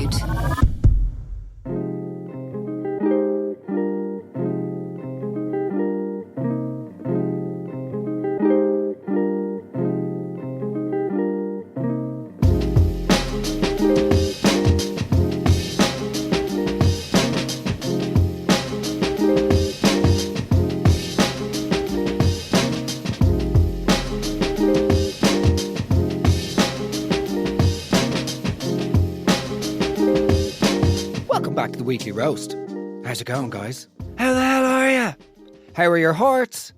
GoLoud. Weekly roast. How's it going, guys? How the hell are you? How are your hearts?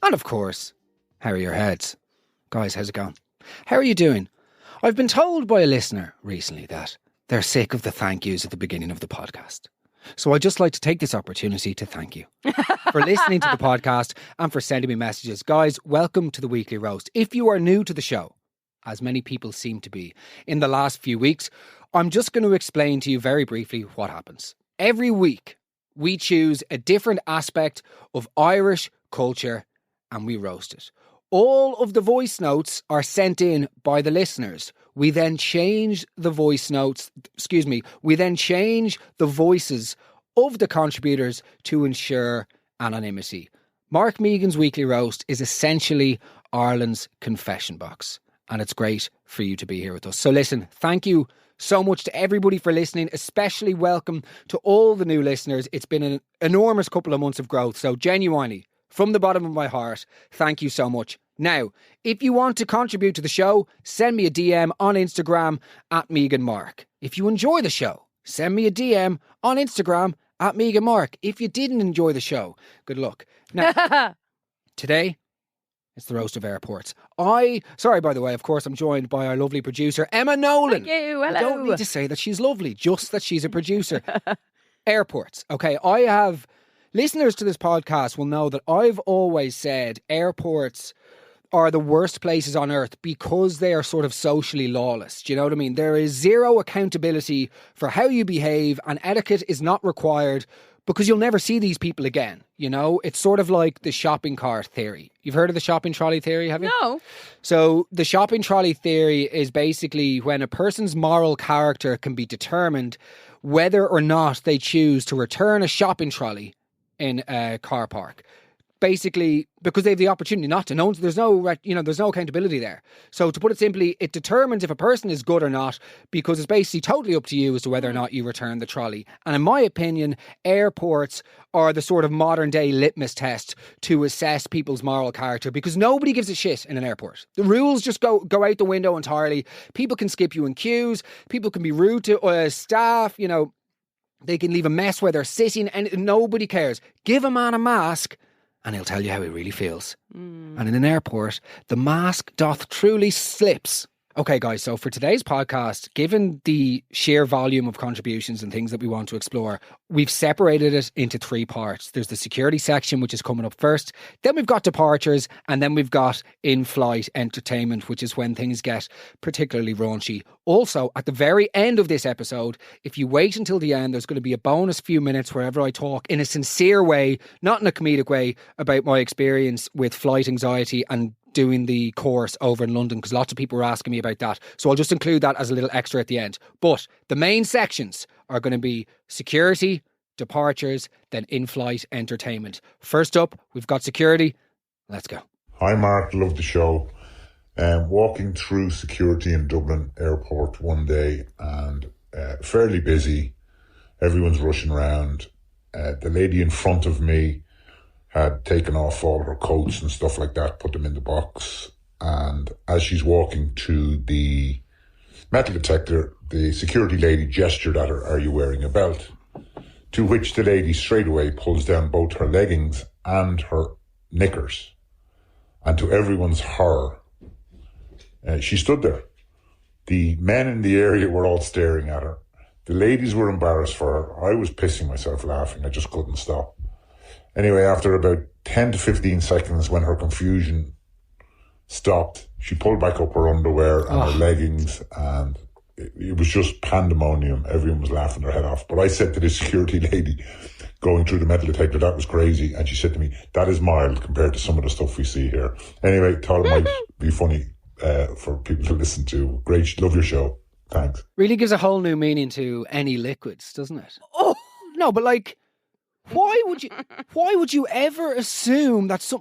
And of course, how are your heads? Guys, how's it going? How are you doing? I've been told by a listener recently that they're sick of the thank yous at the beginning of the podcast. So I'd just like to take this opportunity to thank you for listening to the podcast and for sending me messages. Guys, welcome to the Weekly Roast. If you are new to the show, as many people seem to be in the last few weeks, I'm just going to explain to you very briefly what happens. Every week, we choose a different aspect of Irish culture and we roast it. All of the voice notes are sent in by the listeners. We then change the voice notes, we then change the voices of the contributors to ensure anonymity. Mark Megan's Weekly Roast is essentially Ireland's confession box, and it's great for you to be here with us. So listen, thank you so much to everybody for listening, especially welcome to all the new listeners. It's been an enormous couple of months of growth, so genuinely, from the bottom of my heart, thank you so much. Now, if you want to contribute to the show, send me a DM on Instagram at MeganMark. If you enjoy the show, send me a DM on Instagram at MeganMark. If you didn't enjoy the show, good luck. Now, today, it's the roast of airports. Sorry, by the way, of course, I'm joined by our lovely producer, Emma Nolan. Thank you, hello. I don't need to say that she's lovely, just that she's a producer. Airports. Okay, I have... Listeners to this podcast will know that I've always said airports are the worst places on earth because they are sort of socially lawless. Do you know what I mean? There is zero accountability for how you behave, and etiquette is not required because you'll never see these people again. You know, it's sort of like the shopping cart theory. You've heard of the shopping trolley theory, have you? No. So the shopping trolley theory is basically when a person's moral character can be determined whether or not they choose to return a shopping trolley in a car park. Basically, because they have the opportunity not to. There's no accountability there. So to put it simply, it determines if a person is good or not, because it's basically totally up to you as to whether or not you return the trolley. And in my opinion, airports are the sort of modern day litmus test to assess people's moral character, because nobody gives a shit in an airport. The rules just go out the window entirely. People can skip you in queues. People can be rude to staff, you know. They can leave a mess where they're sitting and nobody cares. Give a man a mask and he'll tell you how he really feels. And in an airport, the mask doth truly slips. Okay, guys, so for today's podcast, given the sheer volume of contributions and things that we want to explore, we've separated it into three parts. There's the security section, which is coming up first. Then we've got departures, and then we've got in-flight entertainment, which is when things get particularly raunchy. Also, at the very end of this episode, if you wait until the end, there's going to be a bonus few minutes wherever I talk in a sincere way, not in a comedic way, about my experience with flight anxiety and doing the course over in London, because lots of people were asking me about that. So I'll just include that as a little extra at the end. But the main sections are going to be security, departures, then in-flight entertainment. First up, we've got security. Let's go. Hi Mark, love the show. Walking through security in Dublin airport one day and fairly busy. Everyone's rushing around. The lady in front of me had taken off all her coats and stuff like that, put them in the box. And as she's walking to the metal detector, the security lady gestured at her, "Are you wearing a belt?" To which the lady straight away pulls down both her leggings and her knickers. And to everyone's horror, she stood there. The men in the area were all staring at her. The ladies were embarrassed for her. I was pissing myself laughing. I just couldn't stop. Anyway, after about 10 to 15 seconds, when her confusion stopped, she pulled back up her underwear and her leggings, and it was just pandemonium. Everyone was laughing their head off. But I said to the security lady going through the metal detector, "That was crazy." And she said to me, "That is mild compared to some of the stuff we see here." Anyway, thought it might be funny for people to listen to. Great, love your show. Thanks. Really gives a whole new meaning to any liquids, doesn't it? Oh, No, but like, why would you ever assume that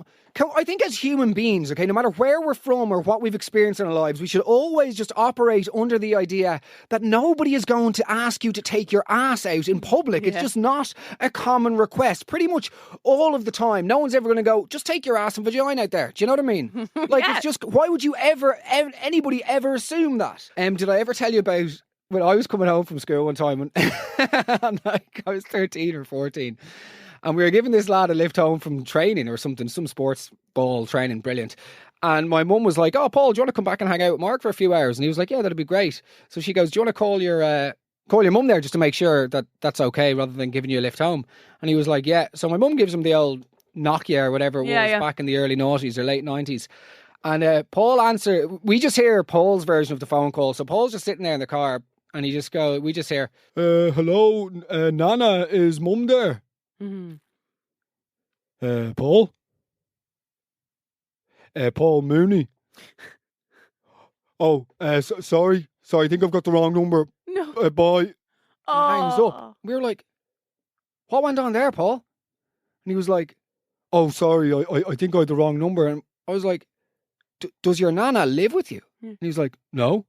I think as human beings, okay, no matter where we're from or what we've experienced in our lives, we should always just operate under the idea that nobody is going to ask you to take your ass out in public. It's just not a common request. Pretty much all of the time, no one's ever going to go, just take your ass and vagina out there. Do you know what I mean? Like, it's just, why would you anybody ever assume that? Did I ever tell you about when I was coming home from school one time and like I was 13 or 14 and we were giving this lad a lift home from training or something, some sports ball training, brilliant. And my mum was like, oh, Paul, do you want to come back and hang out with Mark for a few hours? And he was like, yeah, that'd be great. So she goes, do you want to call your mum there just to make sure that that's okay rather than giving you a lift home? And he was like, yeah. So my mum gives him the old Nokia or whatever it was back in the early 90s or late 90s. And Paul answered, we just hear Paul's version of the phone call. So Paul's just sitting there in the car and we just hear, hello, Nana, is mum there? mm-hmm. Paul? Paul Mooney. Oh, sorry, I think I've got the wrong number. No. Bye. Oh. Hangs up. We were like, what went on there, Paul? And he was like, oh, sorry, I think I had the wrong number. And I was like, does your Nana live with you? And he was like, no.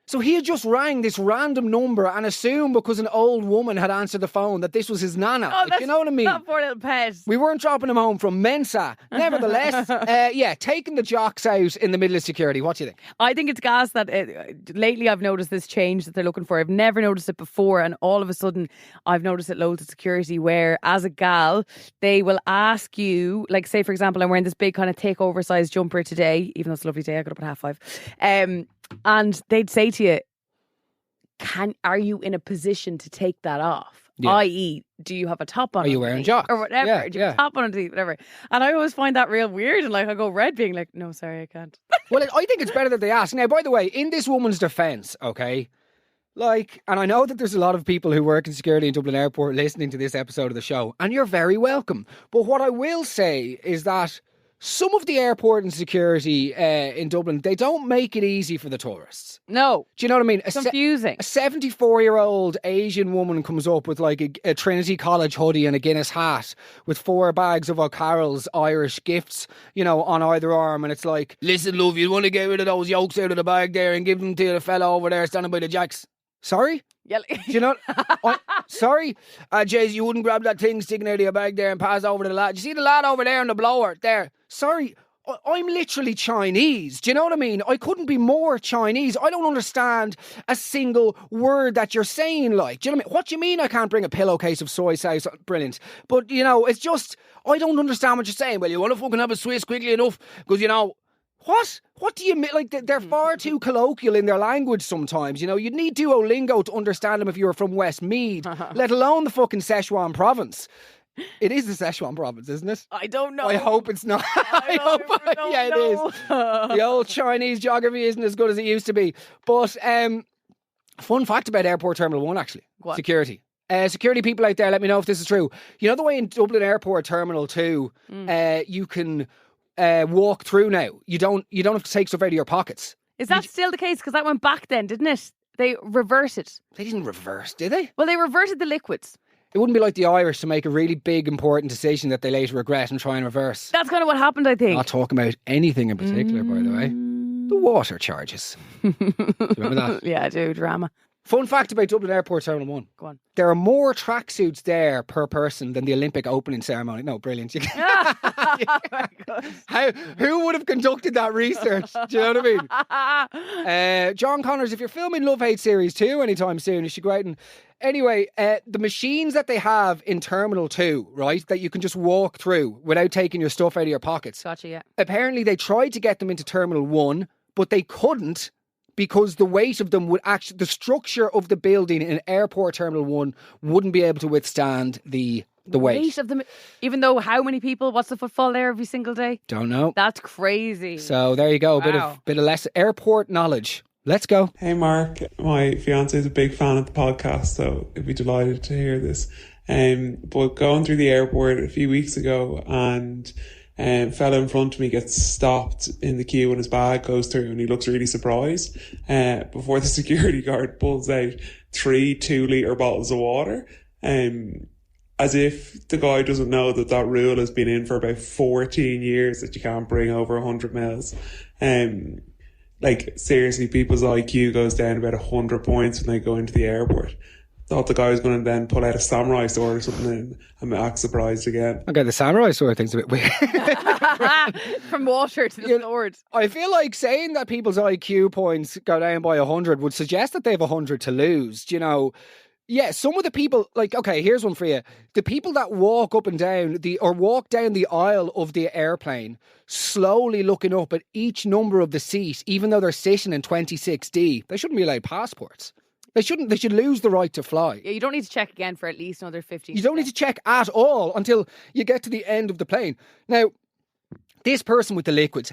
So he had just rang this random number and assumed because an old woman had answered the phone that this was his Nana. Oh, you know what I mean? That poor little pet. We weren't dropping him home from Mensa. Nevertheless, taking the jocks out in the middle of security. What do you think? I think it's gas that lately I've noticed this change that they're looking for. I've never noticed it before, and all of a sudden I've noticed it loads of security where, as a gal, they will ask you, like, say for example, I'm wearing this big kind of thick oversized jumper today, even though it's a lovely day, I got up at 5:30. And they'd say to you, are you in a position to take that off? Yeah. I.e., do you have a top on? Are you wearing jocks? Or whatever. Yeah, do you have a top on underneath? Whatever. And I always find that real weird. And like, I go red being like, no, sorry, I can't. Well, I think it's better that they ask. Now, by the way, in this woman's defence, okay, like, and I know that there's a lot of people who work in security in Dublin Airport listening to this episode of the show, and you're very welcome. But what I will say is that some of the airport and security in Dublin, they don't make it easy for the tourists. No. Do you know what I mean? Confusing. A 74-year-old Asian woman comes up with like a Trinity College hoodie and a Guinness hat with 4 bags of O'Carroll's Irish gifts, you know, on either arm. And it's like, listen, love, you want to get rid of those yolks out of the bag there and give them to the fella over there standing by the jacks. Sorry? Yeah. Do you know? Sorry? Jays, you wouldn't grab that thing sticking out of your bag there and pass over to the lad. You see the lad over there on the blower there? Sorry, I'm literally Chinese. Do you know what I mean? I couldn't be more Chinese. I don't understand a single word that you're saying, like. Do you know what I mean? What do you mean I can't bring a pillowcase of soy sauce? Brilliant. But, you know, it's just, I don't understand what you're saying. Well, you want to fucking have a Swiss quickly enough? Because, you know, what? What do you mean? Like, they're far too colloquial in their language sometimes. You know, you'd need Duolingo to understand them if you were from Westmead, let alone the fucking Sichuan province. It is the Sichuan province, isn't it? I don't know. I hope it's not. It is. The old Chinese geography isn't as good as it used to be. But fun fact about Airport Terminal 1, actually. What? Security. Security people out there, let me know if this is true. You know the way in Dublin Airport Terminal 2, you can walk through now. You don't have to take stuff out of your pockets. Is that still the case? Because that went back then, didn't it? They reverted. They didn't reverse, did they? Well, they reverted the liquids. It wouldn't be like the Irish to make a really big, important decision that they later regret and try and reverse. That's kind of what happened, I think. Not talking about anything in particular, by the way. The water charges. Do you remember that? Yeah, I do. Drama. Fun fact about Dublin Airport Terminal 1. Go on. There are more tracksuits there per person than the Olympic opening ceremony. No, brilliant. Oh my God. Who would have conducted that research? Do you know what I mean? John Connors, if you're filming Love Hate Series 2 anytime soon, you should go out and... Anyway, the machines that they have in Terminal 2, right, that you can just walk through without taking your stuff out of your pockets. Gotcha, yeah. Apparently they tried to get them into Terminal 1, but they couldn't because the weight of them would actually... The structure of the building in Airport Terminal 1 wouldn't be able to withstand the weight of them. Even though how many people, what's the footfall there every single day? Don't know. That's crazy. So there you go, Wow. a bit of less airport knowledge. Let's go. Hey Mark, my fiance is a big fan of the podcast, so I'd be delighted to hear this. But going through the airport a few weeks ago, and Fella in front of me gets stopped in the queue and his bag goes through and he looks really surprised. Before the security guard pulls out 3 2-litre bottles of water. As if the guy doesn't know that rule has been in for about 14 years that you can't bring over 100 mils. Like, seriously, people's IQ goes down about 100 points when they go into the airport. Thought the guy was going to then pull out a samurai sword or something, and I'm act surprised again. Okay, the samurai sword thing's a bit weird. From water to the sword. I feel like saying that people's IQ points go down by 100 would suggest that they have 100 to lose. You know, yeah, some of the people, like, okay, here's one for you. The people that walk up and down walk down the aisle of the airplane, slowly looking up at each number of the seat, even though they're sitting in 26D, they shouldn't be allowed passports. They shouldn't. They should lose the right to fly. Yeah, you don't need to check again for at least another 15. You don't need to check at all until you get to the end of the plane. Now, this person with the liquids,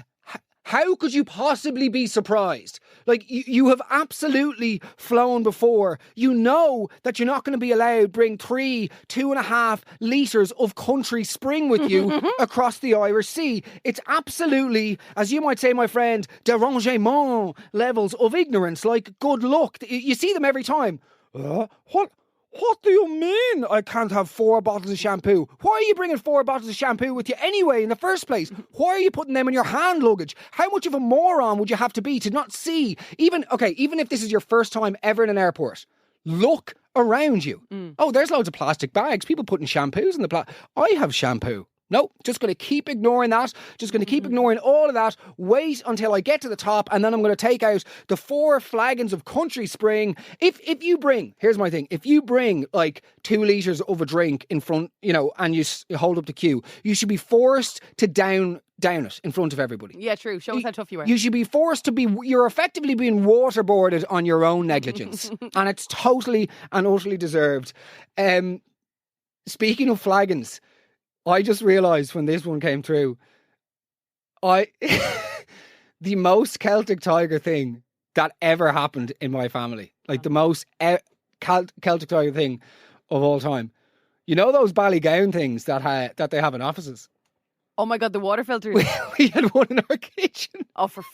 how could you possibly be surprised? Like, you have absolutely flown before. You know that you're not going to be allowed to bring 2.5 litres of country spring with you across the Irish Sea. It's absolutely, as you might say, my friend, derangement levels of ignorance. Like, good luck. You see them every time. What do you mean I can't have 4 bottles of shampoo? Why are you bringing 4 bottles of shampoo with you anyway in the first place? Why are you putting them in your hand luggage? How much of a moron would you have to be to not see? Even if this is your first time ever in an airport, look around you. Oh, there's loads of plastic bags. People putting shampoos in the I have shampoo. No, just going to keep ignoring that. Just going to keep ignoring all of that. Wait until I get to the top, and then I'm going to take out the 4 flagons of country spring. If you bring, here's my thing. If you bring like 2 litres of a drink in front, and you hold up the queue, you should be forced to down it in front of everybody. Yeah, true. Show us how tough you are. You should be forced to be. You're effectively being waterboarded on your own negligence, and it's totally and utterly deserved. Speaking of flagons, I just realised when this one came through, the most Celtic Tiger thing that ever happened in my family, like the most Celtic Tiger thing of all time. You know those Ballygown things that they have in offices? Oh my God, the water filters. We had one in our kitchen. Oh, for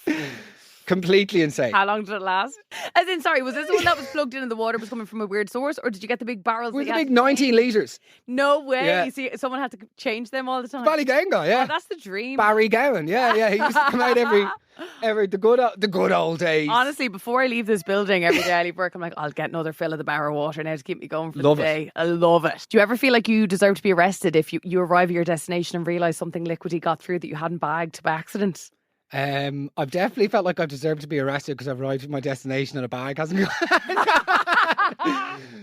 Completely insane. How long did it last? As in, sorry, was this the one that was plugged in and the water was coming from a weird source, or did you get the big barrels? With the big 19 litres. No way. Yeah. You see, someone had to change them all the time. Ballygown guy, yeah. Oh, that's the dream. Barry Gowan, yeah. He used to come out every the good old days. Honestly, before I leave this building every day I leave work, I'm like, I'll get another fill of the bar of water now to keep me going for the day. I love it. Do you ever feel like you deserve to be arrested if you arrive at your destination and realise something liquidy got through that you hadn't bagged by accident? I've definitely felt like I've deserved to be arrested because I've arrived at my destination and a bag hasn't gone.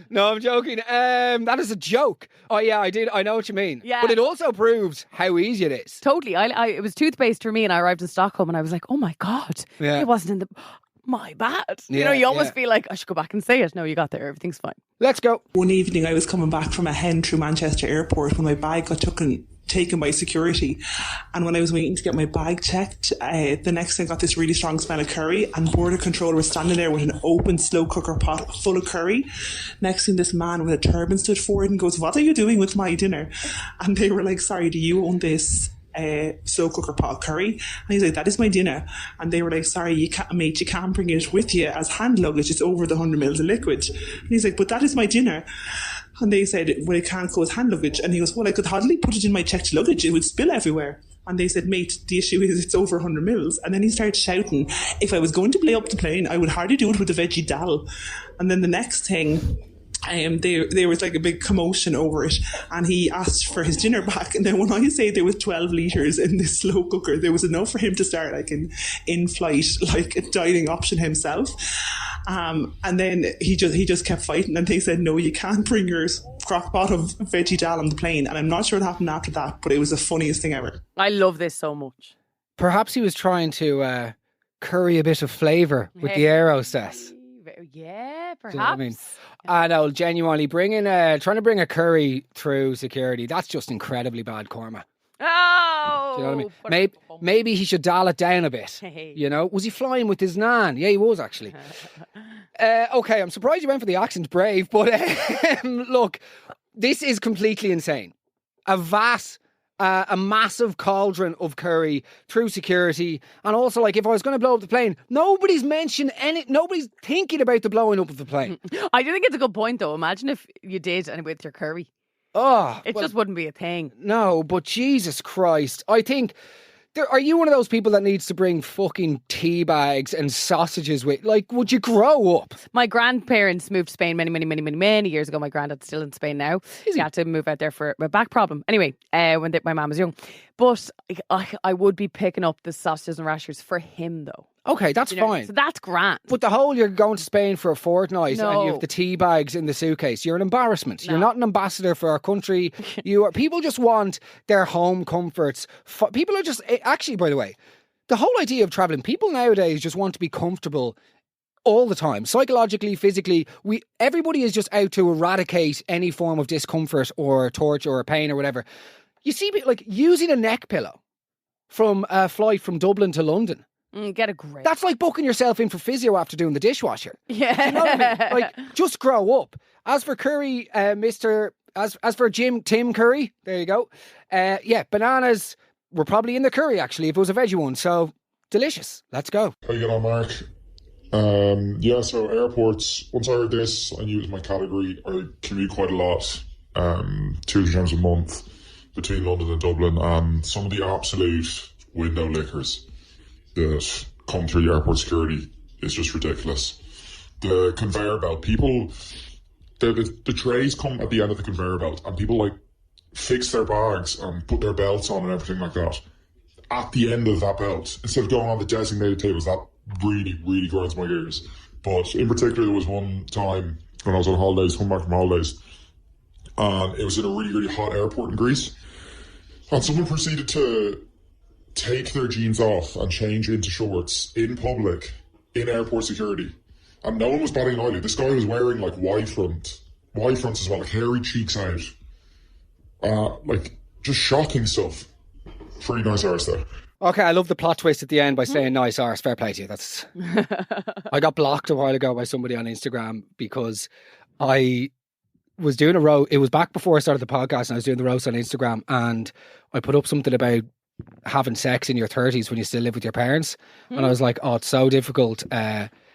No, I'm joking. That is a joke. Oh yeah, I did. I know what you mean. Yeah. But it also proves how easy it is. Totally. It was toothpaste for me, and I arrived in Stockholm, and I was like, oh my God, Yeah. it wasn't in the. My bad. Yeah, you almost yeah. feel like I should go back and say it. No, you got there. Everything's fine. Let's go. One evening I was coming back from a hen through Manchester Airport when my bag got taken by security, and when I was waiting to get my bag checked, the next thing I got this really strong smell of curry, and border controller was standing there with an open slow cooker pot full of curry. Next thing, this man with a turban stood forward and goes, "What are you doing with my dinner?" And they were like, "Sorry, do you own this slow cooker pot curry?" And he's like, "That is my dinner." And they were like, "Sorry, you can't bring it with you as hand luggage, it's over the 100 mils of liquid." And he's like, "But that is my dinner." And they said, "Well, it can't go as hand luggage." And he goes, "Well, I could hardly put it in my checked luggage, it would spill everywhere." And they said, "Mate, the issue is it's over 100 mils." And then he started shouting, if I was going to play up the plane, I would hardly do it with the veggie dal. And then the next thing, there was like a big commotion over it, and he asked for his dinner back. And then when I say there was 12 litres in this slow cooker, there was enough for him to start like an in-flight, like a dining option himself. And then he just kept fighting, and they said, "No, you can't bring your crock pot of veggie dal on the plane." And I'm not sure what happened after that, but it was the funniest thing ever. I love this so much. Perhaps he was trying to curry a bit of flavour with the aerostess. Yeah, perhaps. Do you know what I mean? I know, genuinely trying to bring a curry through security, that's just incredibly bad karma. Oh! Do you know what I mean? Maybe he should dial it down a bit. You know? Was he flying with his nan? Yeah, he was actually. Okay, I'm surprised you went for the accent, brave, but look, this is completely insane. A vat a massive cauldron of curry through security. And also, like, if I was going to blow up the plane, nobody's thinking about the blowing up of the plane. I do think it's a good point, though. Imagine if you did and with your curry. Oh, It just wouldn't be a thing. No, but Jesus Christ. I think... Are you one of those people that needs to bring fucking tea bags and sausages with? Like, would you grow up? My grandparents moved to Spain many years ago. My granddad's still in Spain now. He had to move out there for a back problem. Anyway, when my mum was young. But I would be picking up the sausages and rashers for him, though. Okay, that's fine. So that's grand. But the whole you're going to Spain for a fortnight No. and you have the tea bags in the suitcase, you're an embarrassment. You're not an ambassador for our country. People just want their home comforts. People are just... Actually, by the way, the whole idea of travelling, people nowadays just want to be comfortable all the time. Psychologically, physically, everybody is just out to eradicate any form of discomfort or torture or pain or whatever. You see, like, using a neck pillow from a flight from Dublin to London. Get a grip. That's like booking yourself in for physio after doing the dishwasher. Yeah. Do you know what I mean? Like, just grow up. As for curry, as for Tim Curry, there you go. Bananas were probably in the curry, actually, if it was a veggie one. So, delicious. Let's go. How you get on, Mark? So airports, once I heard this, I knew it was my category. I commute quite a lot, 2 times a month between London and Dublin, and some of the absolute window lickers that come through the airport security is just ridiculous. The conveyor belt, the trays come at the end of the conveyor belt, and people like fix their bags and put their belts on and everything like that at the end of that belt instead of going on the designated tables. That really, really grinds my gears. But in particular, there was one time when I was on holidays, coming back from holidays, and it was in a really, really hot airport in Greece, and someone proceeded to take their jeans off and change into shorts in public in airport security, and no one was batting an eyelid. This guy was wearing like wide fronts as well, like hairy cheeks out, like just shocking stuff. Pretty nice arse though. Okay, I love the plot twist at the end by saying nice arse. Fair play to you. That's. I got blocked a while ago by somebody on Instagram because I was doing a roast. It was back before I started the podcast, and I was doing the roast on Instagram, and I put up something about having sex in your 30s when you still live with your parents. And I was like, oh, it's so difficult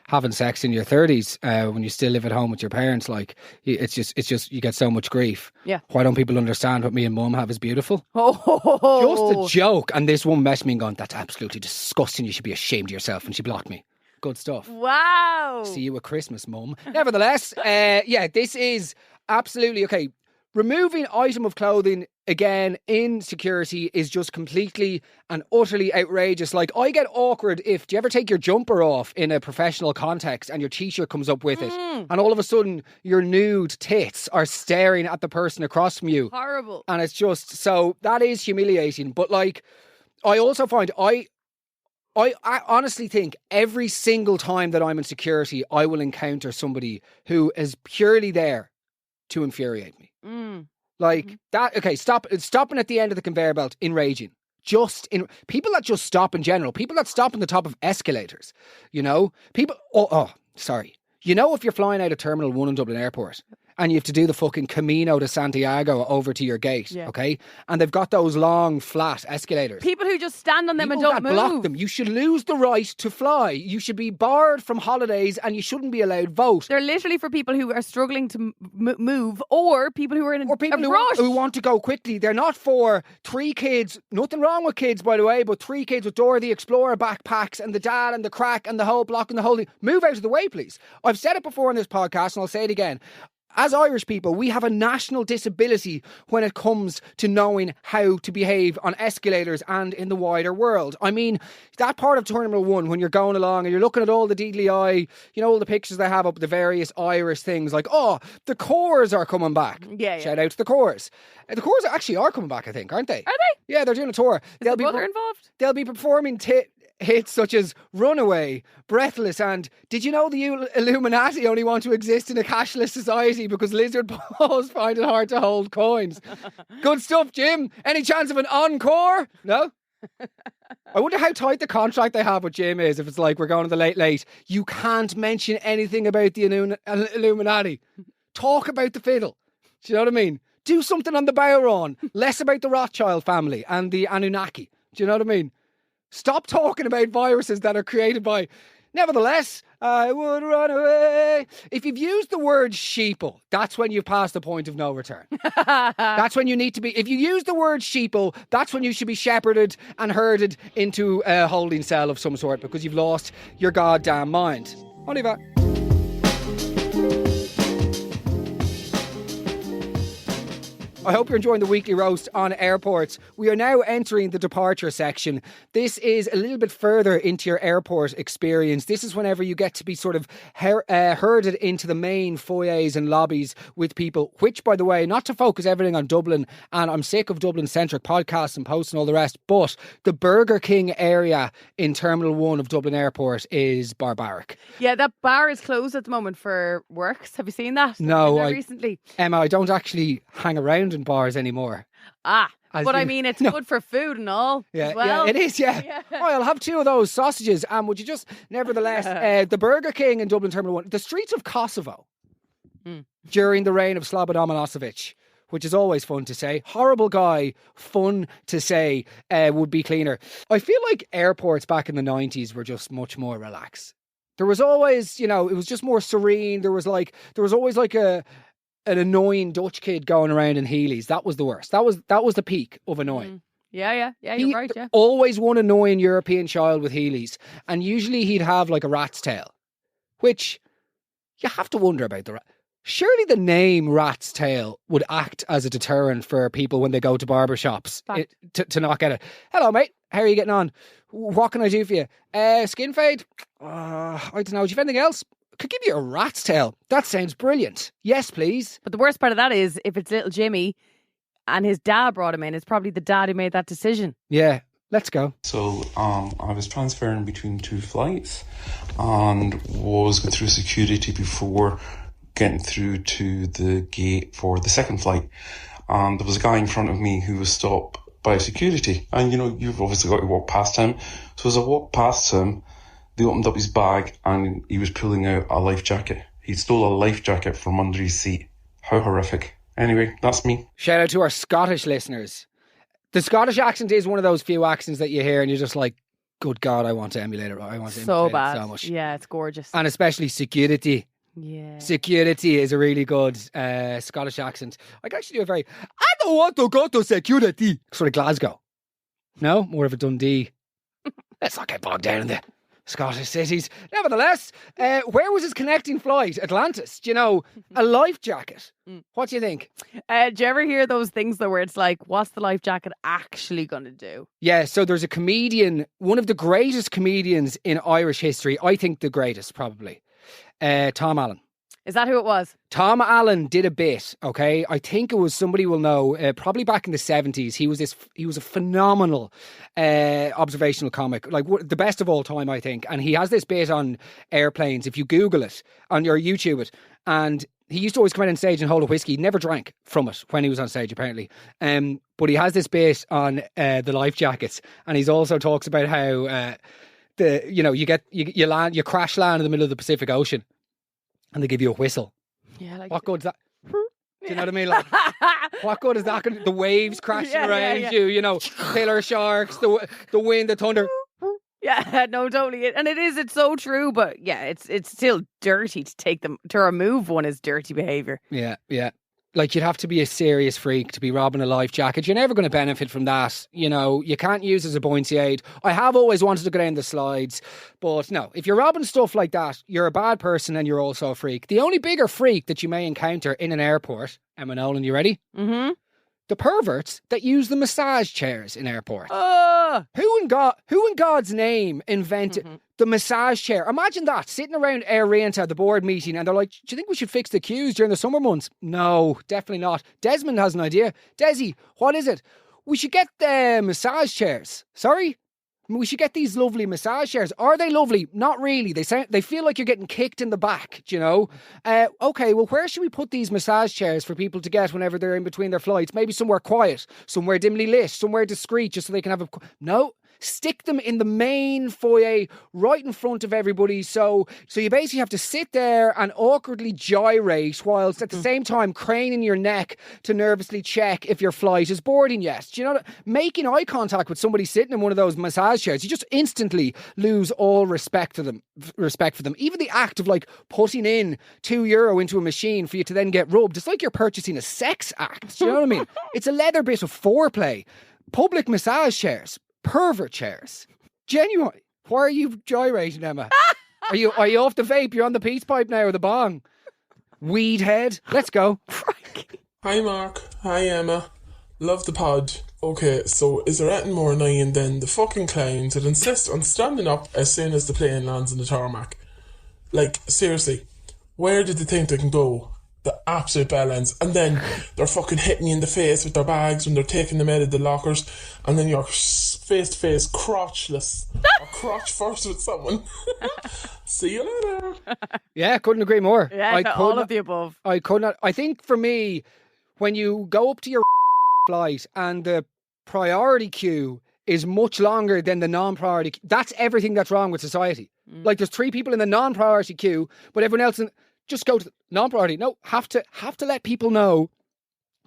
having sex in your 30s when you still live at home with your parents. Like, it's just you get so much grief. Yeah. Why don't people understand what me and mum have is beautiful? Oh. Just a joke. And this one messaged me going, that's absolutely disgusting. You should be ashamed of yourself. And she blocked me. Good stuff. Wow. See you at Christmas, mum. Nevertheless, this is absolutely okay. Removing item of clothing again in security is just completely and utterly outrageous. Like, I get awkward do you ever take your jumper off in a professional context and your t-shirt comes up with it, and all of a sudden your nude tits are staring at the person across from you. Horrible. And it's just, so that is humiliating. But like, I also find I honestly think every single time that I'm in security, I will encounter somebody who is purely there to infuriate me. Like that. Okay, stopping at the end of the conveyor belt, enraging. Just in people that just stop in general, people that stop on the top of escalators, people. Sorry. If you're flying out of Terminal 1 in Dublin Airport and you have to do the fucking Camino de Santiago over to your gate, okay? And they've got those long, flat escalators. People who just stand on them People and don't that move. block them. You should lose the right to fly. You should be barred from holidays and you shouldn't be allowed vote. They're literally for people who are struggling to move, or people who are in or people a rush. who want to go quickly. They're not for 3 kids. Nothing wrong with kids, by the way, but 3 kids with Dora the Explorer backpacks and the dad and the crack and the whole block and the whole thing. Move out of the way, please. I've said it before on this podcast and I'll say it again. As Irish people, we have a national disability when it comes to knowing how to behave on escalators and in the wider world. I mean, that part of Terminal 1, when you're going along and you're looking at all the deedly eye, all the pictures they have up, the various Irish things, like, oh, the Corrs are coming back. Yeah. Shout out to the Corrs. The Corrs actually are coming back, I think, aren't they? Are they? Yeah, they're doing a tour. Is the brother involved? They'll be performing hits such as Runaway, Breathless, and did you know the Illuminati only want to exist in a cashless society because lizard paws find it hard to hold coins? Good stuff, Jim. Any chance of an encore? No? I wonder how tight the contract they have with Jim is if it's like we're going to the late. You can't mention anything about the Illuminati. Talk about the fiddle. Do you know what I mean? Do something on the Bowron. Less about the Rothschild family and the Anunnaki. Do you know what I mean? Stop talking about viruses that are created by... Nevertheless, I would run away. If you've used the word sheeple, that's when you've passed the point of no return. That's when you need to be... If you use the word sheeple, that's when you should be shepherded and herded into a holding cell of some sort because you've lost your goddamn mind. Oliver. I hope you're enjoying the weekly roast on airports. We are now entering the departure section. This is a little bit further into your airport experience. This is whenever you get to be sort of herded into the main foyers and lobbies with people, which, by the way, not to focus everything on Dublin, and I'm sick of Dublin-centric podcasts and posts and all the rest, but the Burger King area in Terminal 1 of Dublin Airport is barbaric. Yeah, that bar is closed at the moment for works. Have you seen that? No, recently. Emma, I don't actually hang around in bars anymore. But I mean, it's good for food and all. Yeah, as well. yeah, it is, yeah. Oh, I'll have 2 of those sausages. And would you just, nevertheless, the Burger King in Dublin Terminal 1, the streets of Kosovo during the reign of Slobodan Milosevic, which is always fun to say. Horrible guy, fun to say, would be cleaner. I feel like airports back in the 90s were just much more relaxed. There was always, it was just more serene. There was always like an annoying Dutch kid going around in Heelys. That was the worst. That was the peak of annoying. Yeah, you're right, yeah. Always one annoying European child with Heelys. And usually he'd have like a rat's tail, which you have to wonder about the rat. Surely the name rat's tail would act as a deterrent for people when they go to barber shops to not get it. Hello, mate. How are you getting on? What can I do for you? Skin fade? I don't know. Do you have anything else? Could give you a rat's tail. That sounds brilliant. Yes, please. But the worst part of that is if it's little Jimmy and his dad brought him in, it's probably the dad who made that decision. Yeah, let's go. So I was transferring between 2 flights and was going through security before getting through to the gate for the second flight. And there was a guy in front of me who was stopped by security. And, you've obviously got to walk past him. So as I walked past him, they opened up his bag and he was pulling out a life jacket. He stole a life jacket from under his seat. How horrific. Anyway, that's me. Shout out to our Scottish listeners. The Scottish accent is one of those few accents that you hear and you're just like, good God, I want to emulate it. I want to emulate it so much. Yeah, it's gorgeous. And especially security. Yeah. Security is a really good Scottish accent. I can actually do a very, I don't want to go to security. Sort of Glasgow. No? More of a Dundee. Let's not get bogged down in the Scottish cities. Nevertheless, where was his connecting flight? Atlantis. Do you know, a life jacket. What do you think? Do you ever hear those things though where it's like, what's the life jacket actually going to do? Yeah, so there's a comedian, one of the greatest comedians in Irish history. I think the greatest, probably. Tom Allen. Is that who it was? Tom Allen did a bit, okay? I think it was, somebody will know, probably back in the 70s. He was a phenomenal observational comic, like the best of all time, I think. And he has this bit on airplanes. If you Google it or YouTube it, and he used to always come out on stage and hold a whiskey. He never drank from it when he was on stage, apparently. But he has this bit on the life jackets, and he also talks about how you crash land in the middle of the Pacific Ocean. And they give you a whistle. Yeah, like what good is that? Do you know what I mean? Like, what good is that? The waves crashing around you, killer sharks, the wind, the thunder. Yeah, no, totally. And it's so true. But yeah, it's still dirty to take them. To remove one is dirty behaviour. Yeah. Like, you'd have to be a serious freak to be robbing a life jacket. You're never going to benefit from that. You can't use it as a buoyancy aid. I have always wanted to go down the slides. But no, if you're robbing stuff like that, you're a bad person and you're also a freak. The only bigger freak that you may encounter in an airport, Emma Nolan, you ready? Mm-hmm. The perverts that use the massage chairs in airports. Who in God's name invented the massage chair? Imagine that, sitting around Air Rienta, the board meeting, and they're like, do you think we should fix the queues during the summer months? No, definitely not. Desmond has an idea. Desi, what is it? We should get the massage chairs. Sorry? We should get these lovely massage chairs. Are they lovely? Not really. They feel like you're getting kicked in the back, do you know? Okay, well, where should we put these massage chairs for people to get whenever they're in between their flights? Maybe somewhere quiet, somewhere dimly lit, somewhere discreet, just so they can have a... No, stick them in the main foyer right in front of everybody. So you basically have to sit there and awkwardly gyrate whilst at the same time craning your neck to nervously check if your flight is boarding yet. Do you know, making eye contact with somebody sitting in one of those massage chairs, you just instantly lose all respect for them. Even the act of like putting in €2 into a machine for you to then get rubbed, it's like you're purchasing a sex act. Do you know what I mean? It's a leather bit of foreplay. Public massage chairs, pervert chairs. Genuine. Why are you gyrating, Emma? Are you off the vape? You're on the peace pipe now or the bong? Weed head. Let's go. Hi Mark. Hi Emma. Love the pod. Okay, so is there anything more annoying than the fucking clowns that insist on standing up as soon as the plane lands on the tarmac? Like, seriously, where did they think they can go? The absolute bellends. And then they're fucking hitting you in the face with their bags when they're taking them out of the lockers, and then you're face to face, crotchless, or crotch first with someone. See you later. Yeah, couldn't agree more. Yeah, all of the above. I could not. I think for me, when you go up to your flight and the priority queue is much longer than the non-priority, that's everything that's wrong with society. Like, there's 3 people in the non-priority queue, but everyone else just go to the non-priority. No, have to let people know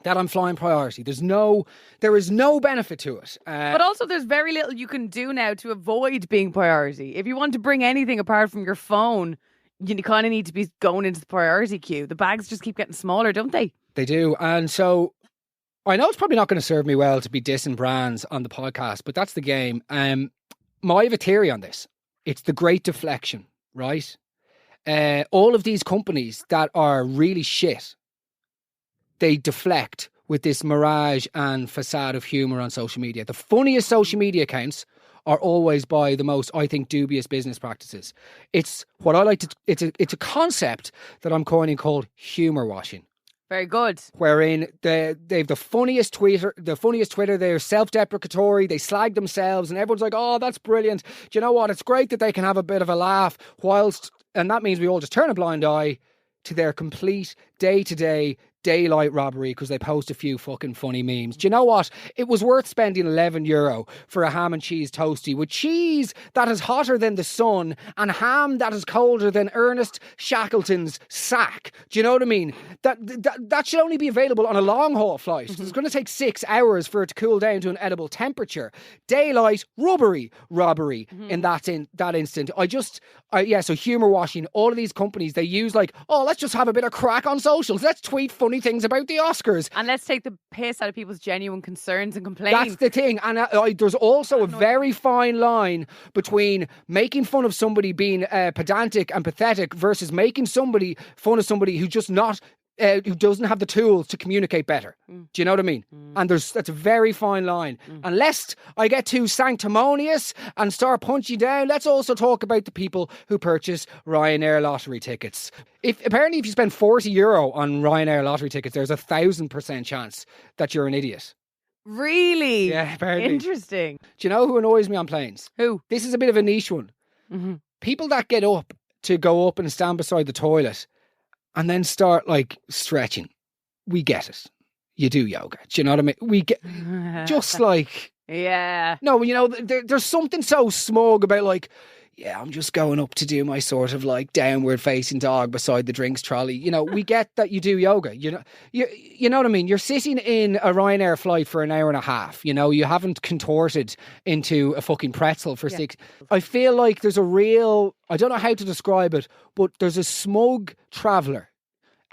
that I'm flying priority. There is no benefit to it. But also there's very little you can do now to avoid being priority. If you want to bring anything apart from your phone, you kind of need to be going into the priority queue. The bags just keep getting smaller, don't they? They do. And so I know it's probably not going to serve me well to be dissing brands on the podcast, but that's the game. I have a theory on this. It's the great deflection, right? All of these companies that are really shit, they deflect with this mirage and facade of humour on social media. The funniest social media accounts are always by the most, I think, dubious business practices. It's what I like to. It's a concept that I'm coining called humour washing. Very good. Wherein they've the funniest Twitter. They're self-deprecatory. They slag themselves, and everyone's like, "Oh, that's brilliant." Do you know what? It's great that they can have a bit of a laugh, and that means we all just turn a blind eye to their complete day-to-day daylight robbery because they post a few fucking funny memes. Do you know what? It was worth spending €11 for a ham and cheese toastie with cheese that is hotter than the sun and ham that is colder than Ernest Shackleton's sack. Do you know what I mean? That should only be available on a long haul flight. It's going to take 6 hours for it to cool down to an edible temperature. Daylight robbery in that instant. So humour washing. All of these companies, they use like, oh, let's just have a bit of crack on socials. Let's tweet funny things about the Oscars. And let's take the piss out of people's genuine concerns and complaints. That's the thing. And there's also a very fine line between making fun of somebody being pedantic and pathetic versus making fun of somebody who's just not who doesn't have the tools to communicate better. Do you know what I mean? And that's a very fine line. And lest I get too sanctimonious and start punching down, let's also talk about the people who purchase Ryanair lottery tickets. Apparently if you spend €40 on Ryanair lottery tickets, there's 1,000% chance that you're an idiot. Really? Yeah, apparently. Interesting. Do you know who annoys me on planes? Who? This is a bit of a niche one. People that get up to go up and stand beside the toilet and then start like stretching. We get it. You do yoga. Do you know what I mean? We get just like, yeah. No, you know, there's something so smug about like, yeah, I'm just going up to do my sort of like downward facing dog beside the drinks trolley. You know, we get that you do yoga. You know what I mean? You're sitting in a Ryanair flight for an hour and a half. You know, you haven't contorted into a fucking pretzel for 6. I feel like there's a real, I don't know how to describe it, but there's a smug traveller.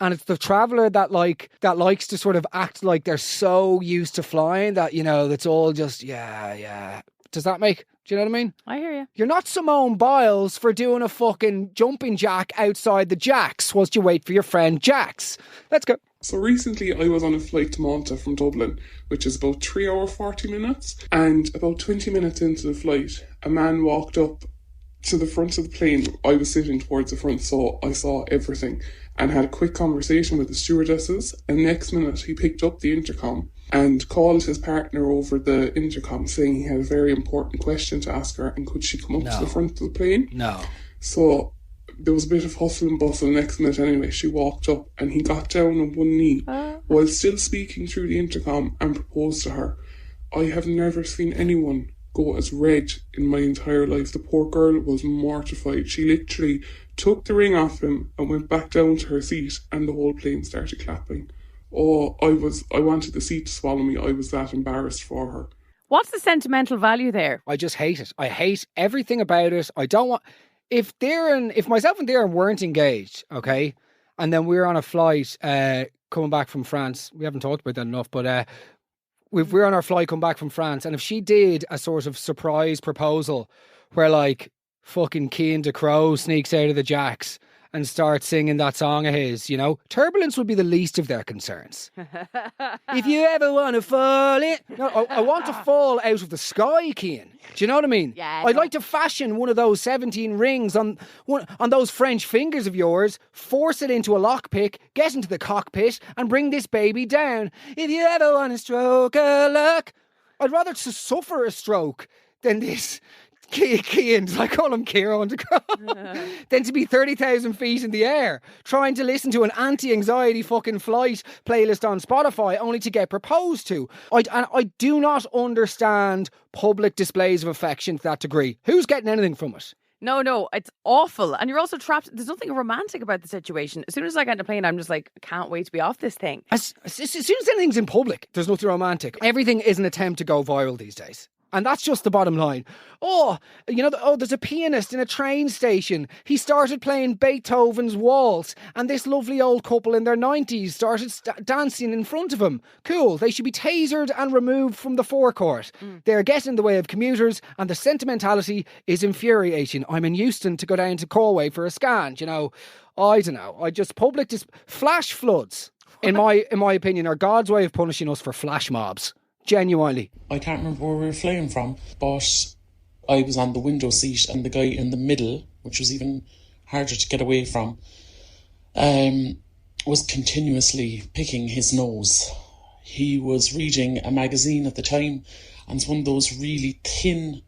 And it's the traveller that likes to sort of act like they're so used to flying that, you know, that's all just, yeah. Does that make... Do you know what I mean? I hear you. You're not Simone Biles for doing a fucking jumping jack outside the Jacks whilst you wait for your friend Jax. Let's go. So recently I was on a flight to Malta from Dublin, which is about 3 hours 40 minutes. And about 20 minutes into the flight, a man walked up to the front of the plane. I was sitting towards the front, so I saw everything, and had a quick conversation with the stewardesses. And next minute he picked up the intercom and called his partner over the intercom saying he had a very important question to ask her and could she come up to the front of the plane. So there was a bit of hustle and bustle. Next minute anyway, she walked up and he got down on one knee while still speaking through the intercom and proposed to her. I have never seen anyone go as red in my entire life. The poor girl was mortified. She literally took the ring off him and went back down to her seat, and the whole plane started clapping. Oh, I wanted the seat to swallow me. I was that embarrassed for her. What's the sentimental value there? I just hate it. I hate everything about it. I don't want... If myself and Darren weren't engaged, okay, and then we're on a flight coming back from France, we haven't talked about that enough, but we're on our flight coming back from France, and if she did a sort of surprise proposal where like fucking Cian de Crow sneaks out of the jacks and starts singing that song of his, you know, turbulence would be the least of their concerns. If you ever want to fall in... No, I want to fall out of the sky, Cian. Do you know what I mean? Yeah. I'd like to fashion one of those 17 rings on those French fingers of yours, force it into a lockpick, get into the cockpit, and bring this baby down. If you ever want to stroke a luck... I'd rather to suffer a stroke than this... Cian, I call him Kieran, than to be 30,000 feet in the air, trying to listen to an anti-anxiety fucking flight playlist on Spotify only to get proposed to. I do not understand public displays of affection to that degree. Who's getting anything from it? No, it's awful. And you're also trapped. There's nothing romantic about the situation. As soon as I get on a plane, I'm just like, I can't wait to be off this thing. As soon as anything's in public, there's nothing romantic. Everything is an attempt to go viral these days. And that's just the bottom line. There's a pianist in a train station. He started playing Beethoven's Waltz, and this lovely old couple in their 90s started dancing in front of him. Cool. They should be tasered and removed from the forecourt. They're getting in the way of commuters, and the sentimentality is infuriating. I'm in Euston to go down to Galway for a scan. You know, I don't know. Flash floods, in my opinion, are God's way of punishing us for flash mobs. Genuinely. I can't remember where we were flying from, but I was on the window seat and the guy in the middle, which was even harder to get away from, was continuously picking his nose. He was reading a magazine at the time, and it's one of those really thin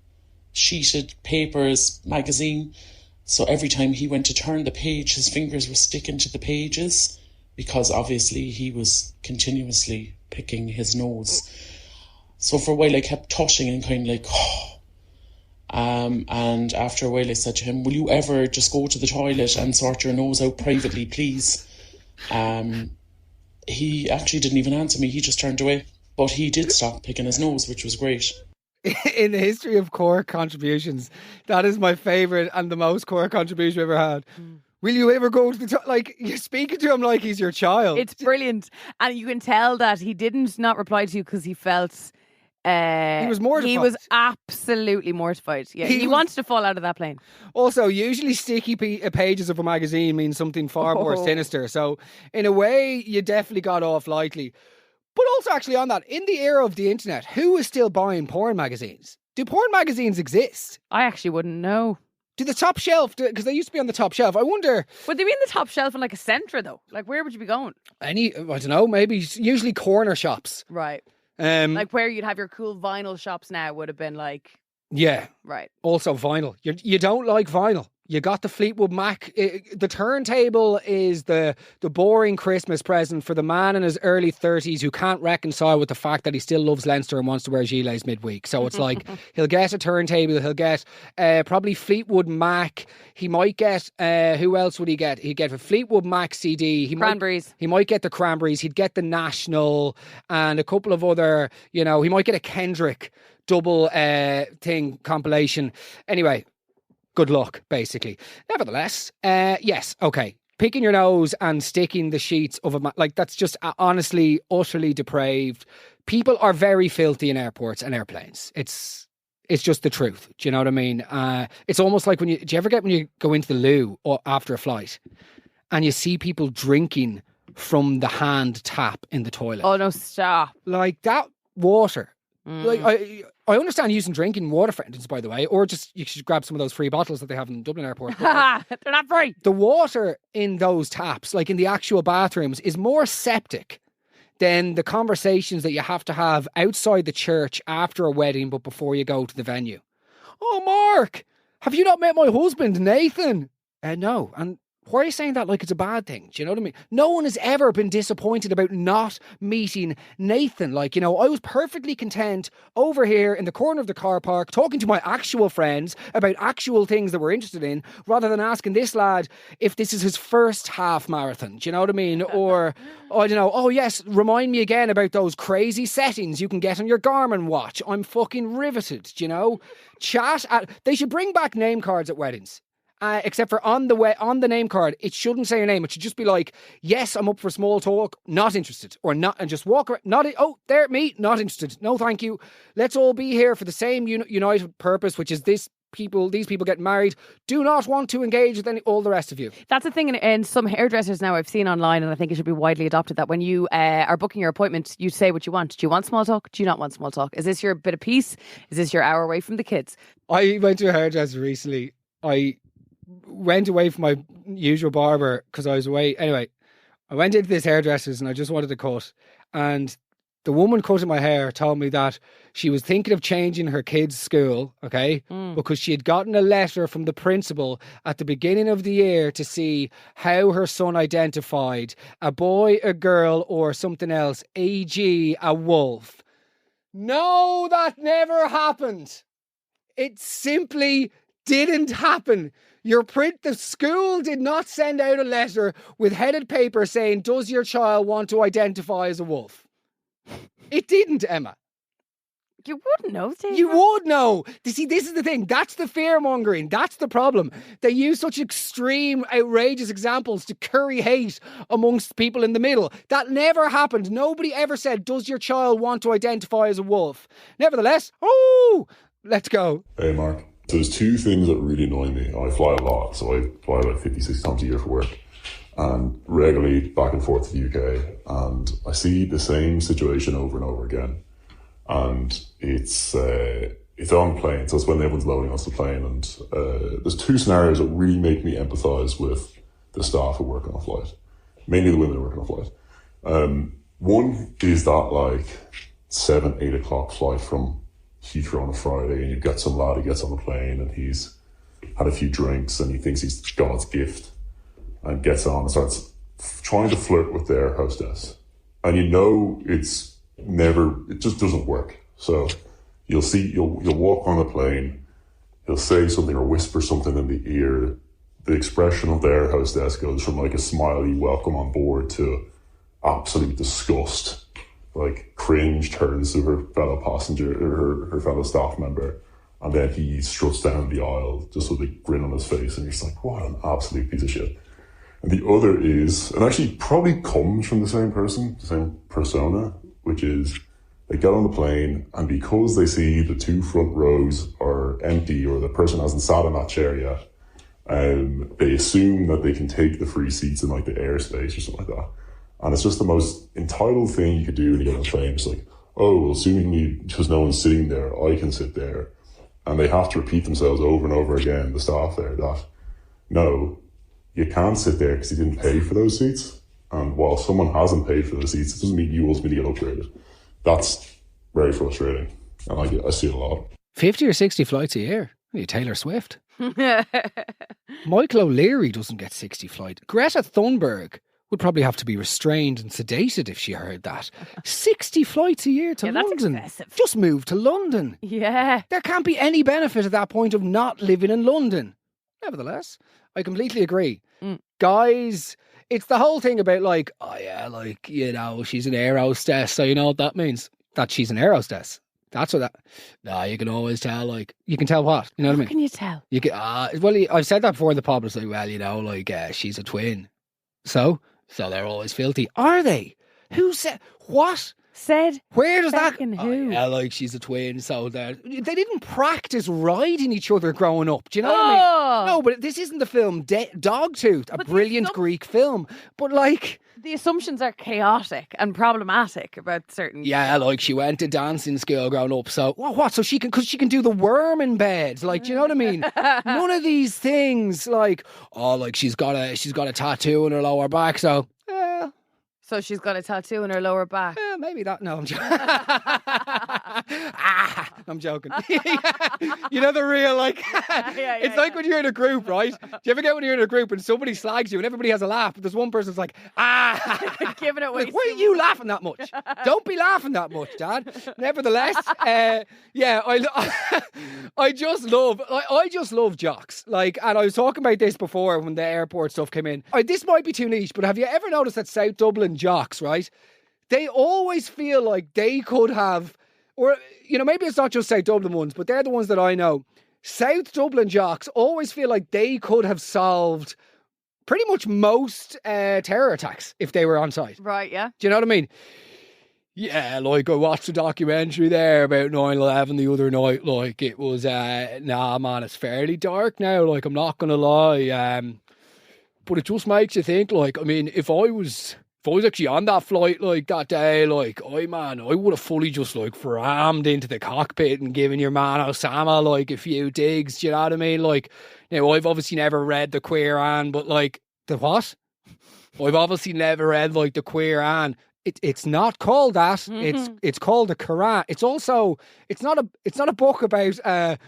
sheeted papers magazine. So every time he went to turn the page, his fingers were sticking to the pages because obviously he was continuously picking his nose. So for a while I kept touching and kind of like, and after a while I said to him, will you ever just go to the toilet and sort your nose out privately, please? He actually didn't even answer me. He just turned away. But he did stop picking his nose, which was great. In the history of Cork contributions, that is my favourite and the most Cork contribution we've ever had. Will you ever go to the like, you're speaking to him like he's your child. It's brilliant. And you can tell that he didn't not reply to you because he felt... he was mortified. He was absolutely mortified. Yeah, he wanted to fall out of that plane. Also, usually sticky pages of a magazine means something far more sinister. So, in a way, you definitely got off lightly. But also, actually, on that, in the era of the internet, who is still buying porn magazines? Do porn magazines exist? I actually wouldn't know. Do the top shelf, because they used to be on the top shelf. I wonder... Would they be in the top shelf in like a Centra though? Like, where would you be going? I don't know, maybe usually corner shops. Right. Like where you'd have your cool vinyl shops now would have been like... Yeah. Right. Also vinyl. You don't like vinyl. You got the Fleetwood Mac. The turntable is the boring Christmas present for the man in his early 30s who can't reconcile with the fact that he still loves Leinster and wants to wear gilets midweek. So it's like he'll get a turntable. He'll get probably Fleetwood Mac. He might get who else would he get? He'd get a Fleetwood Mac CD. Cranberries. He might get the Cranberries. He'd get the National and a couple of other. You know, he might get a Kendrick double thing compilation. Anyway. Good luck, basically. Nevertheless, yes, okay. Picking your nose and sticking the sheets of that's just honestly, utterly depraved. People are very filthy in airports and airplanes. It's just the truth. Do you know what I mean? It's almost like do you ever get when you go into the loo or after a flight and you see people drinking from the hand tap in the toilet? Oh, no, stop. Like that water. Like I understand using drinking water fountains, by the way, or just you should grab some of those free bottles that they have in Dublin Airport. They're not free. The water in those taps, like in the actual bathrooms, is more septic than the conversations that you have to have outside the church after a wedding, but before you go to the venue. Oh, Mark, have you not met my husband, Nathan? No, and Why are you saying that like it's a bad thing? Do you know what I mean? No one has ever been disappointed about not meeting Nathan. Like, you know, I was perfectly content over here in the corner of the car park talking to my actual friends about actual things that we're interested in, rather than asking this lad if this is his first half marathon. Do you know what I mean? Or, I don't know, oh yes, remind me again about those crazy settings you can get on your Garmin watch. I'm fucking riveted, do you know? They should bring back name cards at weddings. Except for on the name card, it shouldn't say your name. It should just be like, yes, I'm up for small talk, not interested. Or not, and just walk around, oh, there, me, not interested. No, thank you. Let's all be here for the same united purpose, which is these people getting married, do not want to engage with all the rest of you. That's a thing in some hairdressers now I've seen online, and I think it should be widely adopted, that when you are booking your appointment, you say what you want. Do you want small talk? Do you not want small talk? Is this your bit of peace? Is this your hour away from the kids? I went to a hairdresser recently. I went away from my usual barber because I was away. Anyway, I went into this hairdresser's and I just wanted to cut. And the woman cutting my hair told me that she was thinking of changing her kid's school, okay? Because she had gotten a letter from the principal at the beginning of the year to see how her son identified a boy, a girl, or something else, e.g. a wolf. No, that never happened. It simply didn't happen. The school did not send out a letter with headed paper saying, does your child want to identify as a wolf? It didn't, Emma. You wouldn't know, Dave. You would know. You see, this is the thing. That's the fear-mongering. That's the problem. They use such extreme, outrageous examples to curry hate amongst people in the middle. That never happened. Nobody ever said, does your child want to identify as a wolf? Nevertheless, let's go. Hey, Mark. So there's two things that really annoy me. I fly a lot, so I fly like 50, 60 times a year for work, and regularly back and forth to the UK, and I see the same situation over and over again. And it's on plane, so it's when everyone's loading onto the plane, and there's two scenarios that really make me empathise with the staff who work on a flight, mainly the women who work on a flight. One is that like 7, 8 o'clock flight from Heathrow on a Friday, and you've got some lad who gets on the plane and he's had a few drinks and he thinks he's God's gift, and gets on and starts trying to flirt with their hostess, and you know it just doesn't work. So you'll walk on the plane, he'll say something or whisper something in the ear. The expression of their hostess goes from like a smiley welcome on board to absolute disgust. Like cringe turns to her fellow passenger or her fellow staff member, and then he struts down the aisle just with a grin on his face, and you're just like, what an absolute piece of shit. And the other is, and actually probably comes from the same person, the same persona, which is they get on the plane, and because they see the 2 front rows are empty or the person hasn't sat in that chair yet, they assume that they can take the free seats in like the airspace or something like that. And it's just the most entitled thing you could do when you get on a plane. It's like, oh, well, assuming because no one's sitting there, I can sit there. And they have to repeat themselves over and over again, the staff there, that no, you can't sit there because you didn't pay for those seats. And while someone hasn't paid for those seats, it doesn't mean you ultimately get upgraded. That's very frustrating. And I see it a lot. 50 or 60 flights a year. You Taylor Swift. Michael O'Leary doesn't get 60 flights. Greta Thunberg would probably have to be restrained and sedated if she heard that. 60 flights a year to London. That's excessive. Just move to London. Yeah. There can't be any benefit at that point of not living in London. Nevertheless, I completely agree. Guys, it's the whole thing about like, oh yeah, like, you know, she's an air hostess, so you know what that means? That she's an air hostess. That's what that... No, you can always tell, like... You can tell what? You know what I mean? How can you tell? You can... well, I've said that before in the pod. It's like, well, you know, like, she's a twin. So they're always filthy. Are they? Who said... What? Said... Where does that... Who? Oh, yeah, like, she's a twin, so they didn't practice riding each other growing up. Do you know what I mean? No, but this isn't the film Dogtooth, a brilliant Greek film. But, like... The assumptions are chaotic and problematic about certain... Yeah, like she went to dancing school growing up, so... What? So she can... Because she can do the worm in bed. Like, do you know what I mean? None of these things, like... Oh, like she's got a tattoo on her lower back, so... So she's got a tattoo in her lower back. Yeah, maybe that... No, I'm joking. I'm joking. You know the real, like, it's like when you're in a group, right? Do you ever get when you're in a group and somebody slags you and everybody has a laugh, but there's one person's like, giving it away. Like, why are you laughing that much? Don't be laughing that much, Dad. Nevertheless, I just love jocks. Like, and I was talking about this before when the airport stuff came in. This might be too niche, but have you ever noticed that South Dublin jocks, right? They always feel like they could have, or, you know, maybe it's not just South Dublin ones, but they're the ones that I know. South Dublin jocks always feel like they could have solved pretty much most terror attacks if they were on site. Right, yeah. Do you know what I mean? Yeah, like I watched a documentary there about 9/11 the other night. Like it was, nah, man, it's fairly dark now. Like I'm not gonna lie, but it just makes you think. Like, I mean, if I was actually on that flight like that day, like I would have fully just like rammed into the cockpit and given your man Osama like a few digs. Do you know what I mean? Like, now I've obviously never read the Quran, but like the what? I've obviously never read like the Quran. It's not called that. Mm-hmm. It's called the Quran. It's also it's not a book about a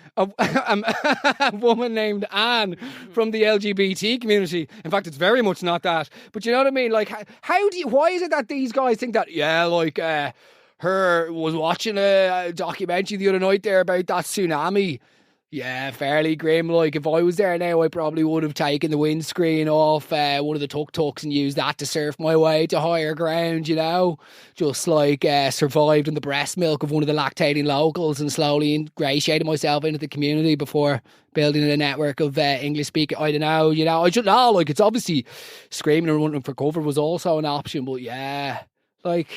woman named Anne from the LGBT community. In fact, it's very much not that. But you know what I mean? Like, why is it that these guys think that? Yeah, like her was watching a documentary the other night there about that tsunami. Yeah, fairly grim. Like, if I was there now, I probably would have taken the windscreen off one of the tuk-tuks and used that to surf my way to higher ground, you know? Just, like, survived on the breast milk of one of the lactating locals and slowly ingratiated myself into the community before building a network of English speaking. I don't know, you know? I just know, like, it's obviously screaming and running for cover was also an option, but yeah, like...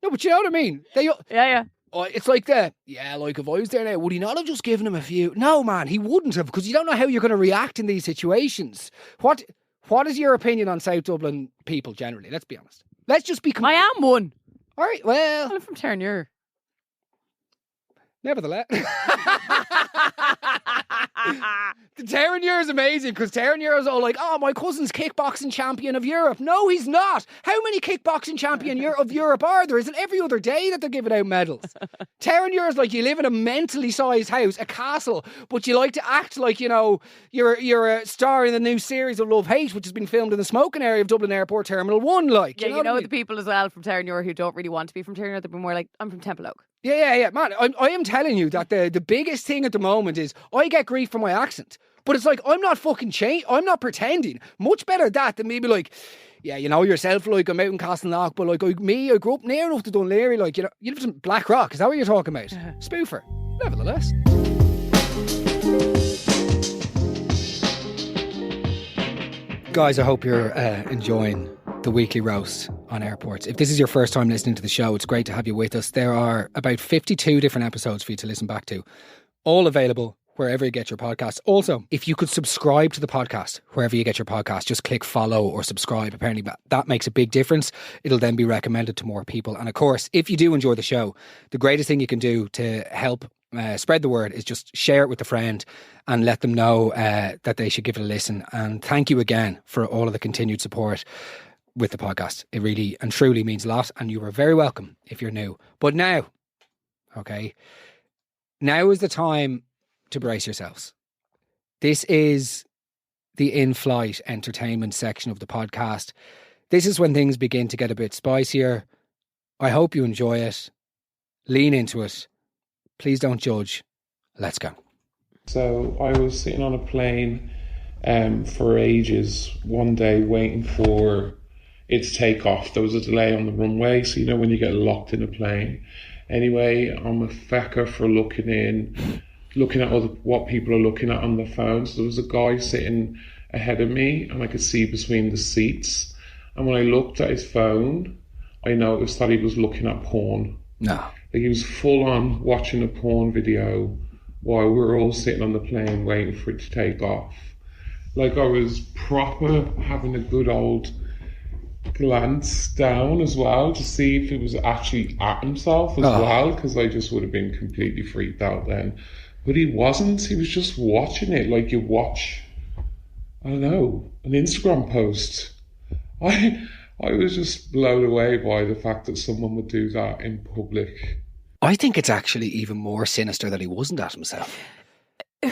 No, but you know what I mean? Yeah. It's like like if I was there now, would he not have just given him a few? No, man, he wouldn't have, because you don't know how you're going to react in these situations. What is your opinion on South Dublin people generally? Let's be honest. Let's just be... I am one. All right, well... I'm from Terranure. Nevertheless. The Terranure is amazing, because Terranure is all like, oh, my cousin's kickboxing champion of Europe. No, he's not. How many kickboxing champion of Europe are there? Is it every other day that they're giving out medals? Terranure is like you live in a mentally sized house, a castle, but you like to act like, you know, you're a star in the new series of Love Hate, which has been filmed in the smoking area of Dublin Airport Terminal 1. Like, yeah, you know the people as well from Terranure who don't really want to be from Terranure. They'll be more like, I'm from Temple Oak. Yeah, man. I am telling you that the biggest thing at the moment is I get grief for my accent. But it's like, I'm not fucking I'm not pretending. Much better that than me be like, yeah, you know yourself, like, I'm out in Castleknock, but like, I grew up near enough to Dunleary, like, you know, you lived in Black Rock. Is that what you're talking about? Spoofer. Nevertheless. Guys, I hope you're enjoying the weekly roast on airports. If this is your first time listening to the show, it's great to have you with us. There are about 52 different episodes for you to listen back to, all available wherever you get your podcasts. Also, if you could subscribe to the podcast wherever you get your podcast, just click follow or subscribe. Apparently that makes a big difference. It'll then be recommended to more people. And of course, if you do enjoy the show, the greatest thing you can do to help spread the word is just share it with a friend and let them know that they should give it a listen. And thank you again for all of the continued support with the podcast. It really and truly means a lot, and you are very welcome if you're new. But now is the time to brace yourselves. This is the in-flight entertainment section of the podcast. This is when things begin to get a bit spicier. I hope you enjoy it. Lean into it. Please don't judge. Let's go. So I was sitting on a plane for ages one day waiting for it to take off. There was a delay on the runway, so you know when you get locked in a plane. Anyway, I'm a fecker for looking at what people are looking at on their phones. There was a guy sitting ahead of me and I could see between the seats. And when I looked at his phone, I noticed that he was looking at porn. No. Like he was full on watching a porn video while we were all sitting on the plane waiting for it to take off. Like I was proper having a good old glance down as well to see if he was actually at himself as well, because I just would have been completely freaked out then. But he wasn't. He was just watching it like you watch, I don't know, an Instagram post. I was just blown away by the fact that someone would do that in public. I think it's actually even more sinister that he wasn't at himself.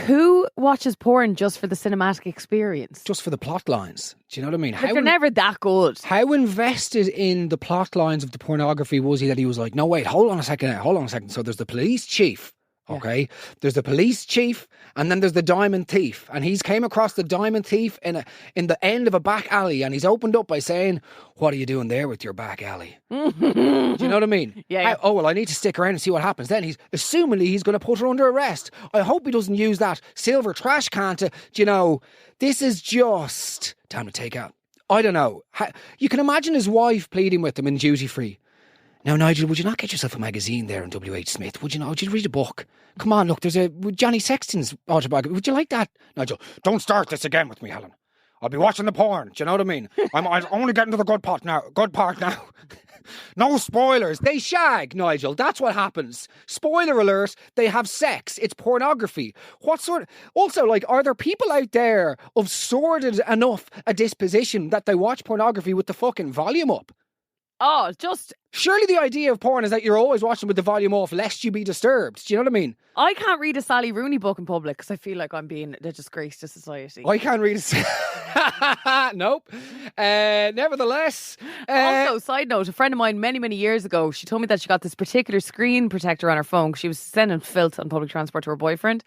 Who watches porn just for the cinematic experience? Just for the plot lines. Do you know what I mean? Like, they're never that good. How invested in the plot lines of the pornography was he that he was like, no, wait, hold on a second. So there's the police chief. Okay, there's the police chief, and then there's the diamond thief, and he's came across the diamond thief in the end of a back alley, and he's opened up by saying, "What are you doing there with your back alley?" Do you know what I mean? Yeah. Oh well, I need to stick around and see what happens. Then assumingly he's going to put her under arrest. I hope he doesn't use that silver trash can to, this is just time to take out. I don't know. You can imagine his wife pleading with him in duty free. Now, Nigel, would you not get yourself a magazine there in W.H. Smith? Would you not? Would you read a book? Come on, look, there's Johnny Sexton's autobiography. Would you like that? Nigel, don't start this again with me, Helen. I'll be watching the porn. Do you know what I mean? I'm only getting to the good part now. No spoilers. They shag, Nigel. That's what happens. Spoiler alert, they have sex. It's pornography. Also, like, are there people out there of sordid enough a disposition that they watch pornography with the fucking volume up? Oh, just... Surely the idea of porn is that you're always watching with the volume off lest you be disturbed. Do you know what I mean? I can't read a Sally Rooney book in public because I feel like I'm being a disgrace to society. I can't read Nope. Nevertheless. Also, side note, a friend of mine many, many years ago, she told me that she got this particular screen protector on her phone because she was sending filth on public transport to her boyfriend.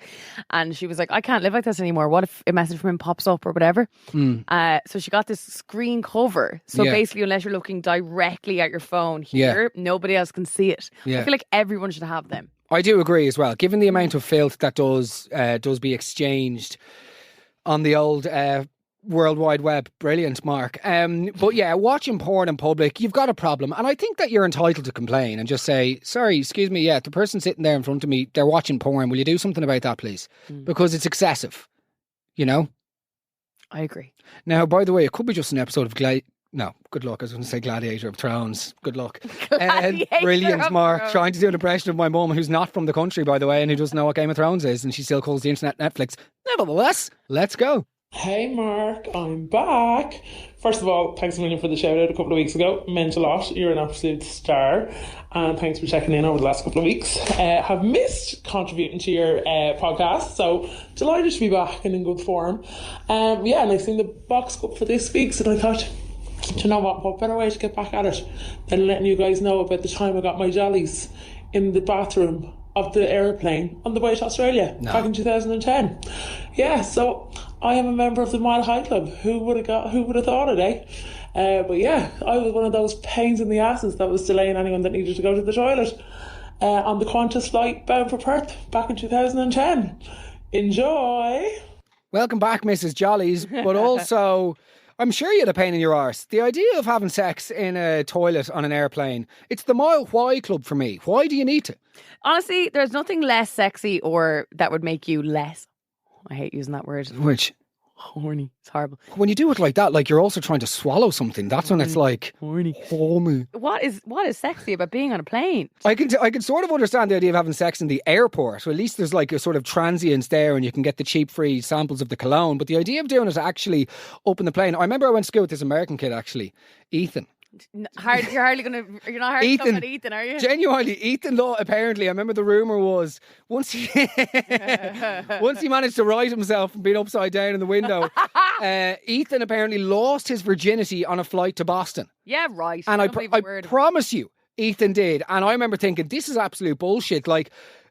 And she was like, I can't live like this anymore. What if a message from him pops up or whatever? So she got this screen cover. So basically, unless you're looking directly at your phone here, nobody else can see it. I feel like everyone should have them. I do agree as well. Given the amount of filth that does be exchanged on the old World Wide Web, brilliant, Mark. But yeah, watching porn in public, you've got a problem, and I think that you're entitled to complain and just say, "Sorry, excuse me, the person sitting there in front of me, they're watching porn. Will you do something about that, please? Because it's excessive." You know. I agree. Now, by the way, it could be just an episode of No, good luck. I was going to say Gladiator of Thrones. Good luck. Brilliant, Mark. Trying to do an impression of my mum, who's not from the country, by the way, and who doesn't know what Game of Thrones is, and she still calls the internet Netflix. Nevertheless, let's go. Hey Mark, I'm back. First of all, thanks a million for the shout out a couple of weeks ago. Meant a lot. You're an absolute star. And thanks for checking in over the last couple of weeks. Have missed contributing to your podcast, so delighted to be back and in good form. And I've seen the box cup for this week, so I thought, do you know what better way to get back at it than letting you guys know about the time I got my jollies in the bathroom of the aeroplane on the way to Australia back in 2010. So I am a member of the Mile High Club. Who would have thought it, eh? I was one of those pains in the asses that was delaying anyone that needed to go to the toilet on the Qantas flight bound for Perth back in 2010. Enjoy! Welcome back, Mrs. Jollies, but also... I'm sure you had a pain in your arse. The idea of having sex in a toilet on an airplane, it's the Mile Why Club for me. Why do you need to? Honestly, there's nothing less sexy or that would make you less... I hate using that word. Which? Horny. It's horrible. When you do it like that, like you're also trying to swallow something. That's when it's like... Horny. Horny. What is sexy about being on a plane? I can sort of understand the idea of having sex in the airport. At least there's like a sort of transience there and you can get the cheap free samples of the cologne. But the idea of doing it actually up in the plane... I remember I went to school with this American kid, actually, Ethan. You're not hardly talking about Ethan, are you? Genuinely, Ethan though, apparently, I remember the rumour was once he managed to right himself from being upside down in the window, Ethan apparently lost his virginity on a flight to Boston. Yeah, right. And I promise you, Ethan did. And I remember thinking, this is absolute bullshit. Like,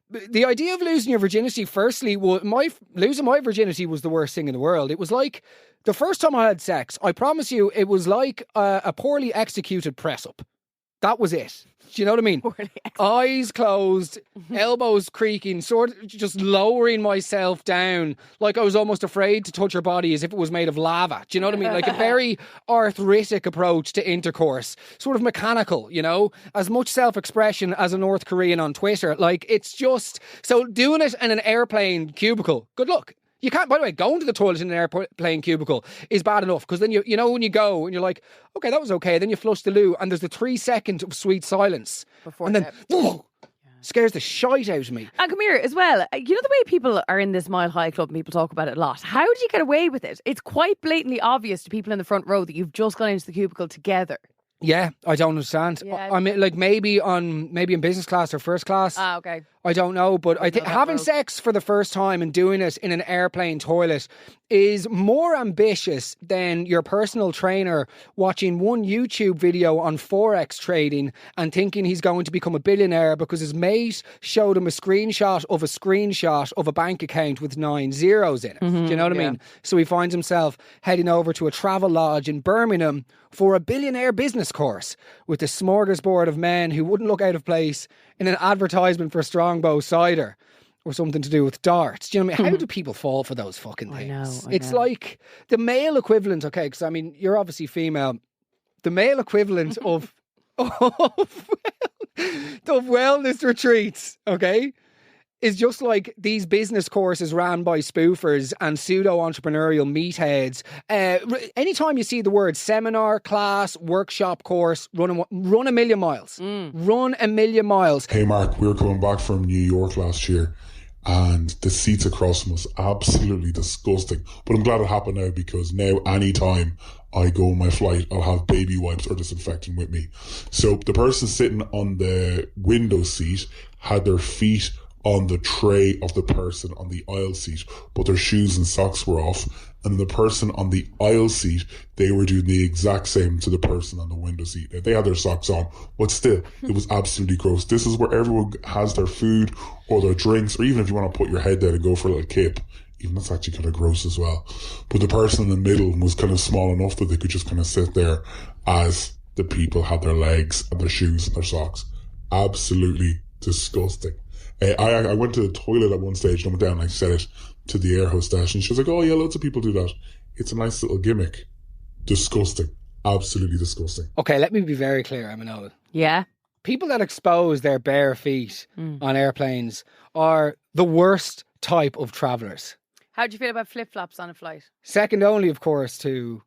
the idea of losing your virginity, firstly, losing my virginity was the worst thing in the world. It was like... The first time I had sex, I promise you, it was like a poorly executed press-up. That was it. Do you know what I mean? Eyes closed, elbows creaking, sort of just lowering myself down like I was almost afraid to touch her body as if it was made of lava. Do you know what I mean? Like a very arthritic approach to intercourse. Sort of mechanical, you know? As much self-expression as a North Korean on Twitter. Like, it's just... So doing it in an airplane cubicle, good luck. You can't, by the way, going to the toilet in an airplane cubicle is bad enough because then you know when you go and you're like, okay, that was okay. Then you flush the loo and there's the 3 seconds of sweet silence. And then, scares the shite out of me. And come here as well. You know the way people are in this Mile High Club and people talk about it a lot. How do you get away with it? It's quite blatantly obvious to people in the front row that you've just gone into the cubicle together. Yeah, I don't understand. Yeah. I mean, like maybe in business class or first class. Ah, okay. I don't know, but I think that having world. sex for the first time and doing it in an airplane toilet is more ambitious than your personal trainer watching one YouTube video on Forex trading and thinking he's going to become a billionaire because his mate showed him a screenshot of a bank account with 9 zeros in it. Do you know what I mean? So he finds himself heading over to a travel lodge in Birmingham for a billionaire business course with a smorgasbord of men who wouldn't look out of place in an advertisement for Strongbow cider or something to do with darts. Do you know what I mean? How do people fall for those fucking things? I It's know. like the male equivalent, okay, because I mean, you're obviously female. The male equivalent of wellness retreats, okay, is just like these business courses ran by spoofers and pseudo-entrepreneurial meatheads. Anytime you see the word seminar, class, workshop, course, run a million miles. Run a million miles. Hey Mark, we were coming back from New York last year and the seats across from us absolutely disgusting. But I'm glad it happened now because now anytime I go on my flight, I'll have baby wipes or disinfectant with me. So the person sitting on the window seat had their feet on the tray of the person on the aisle seat, but their shoes and socks were off. And the person on the aisle seat, they were doing the exact same to the person on the window seat. They had their socks on, but still, it was absolutely gross. This is where everyone has their food or their drinks, or even if you want to put your head down and go for a little kip, even that's actually kind of gross as well. But the person in the middle was kind of small enough that they could just kind of sit there as the people had their legs and their shoes and their socks. Absolutely disgusting. I went to the toilet at one stage and I went down and I said it to the air hostess and she was like, oh yeah, loads of people do that. It's a nice little gimmick. Disgusting. Absolutely disgusting. Okay, let me be very clear, Emmanuel. Yeah. People that expose their bare feet on airplanes are the worst type of travellers. How do you feel about flip-flops on a flight? Second only, of course, to...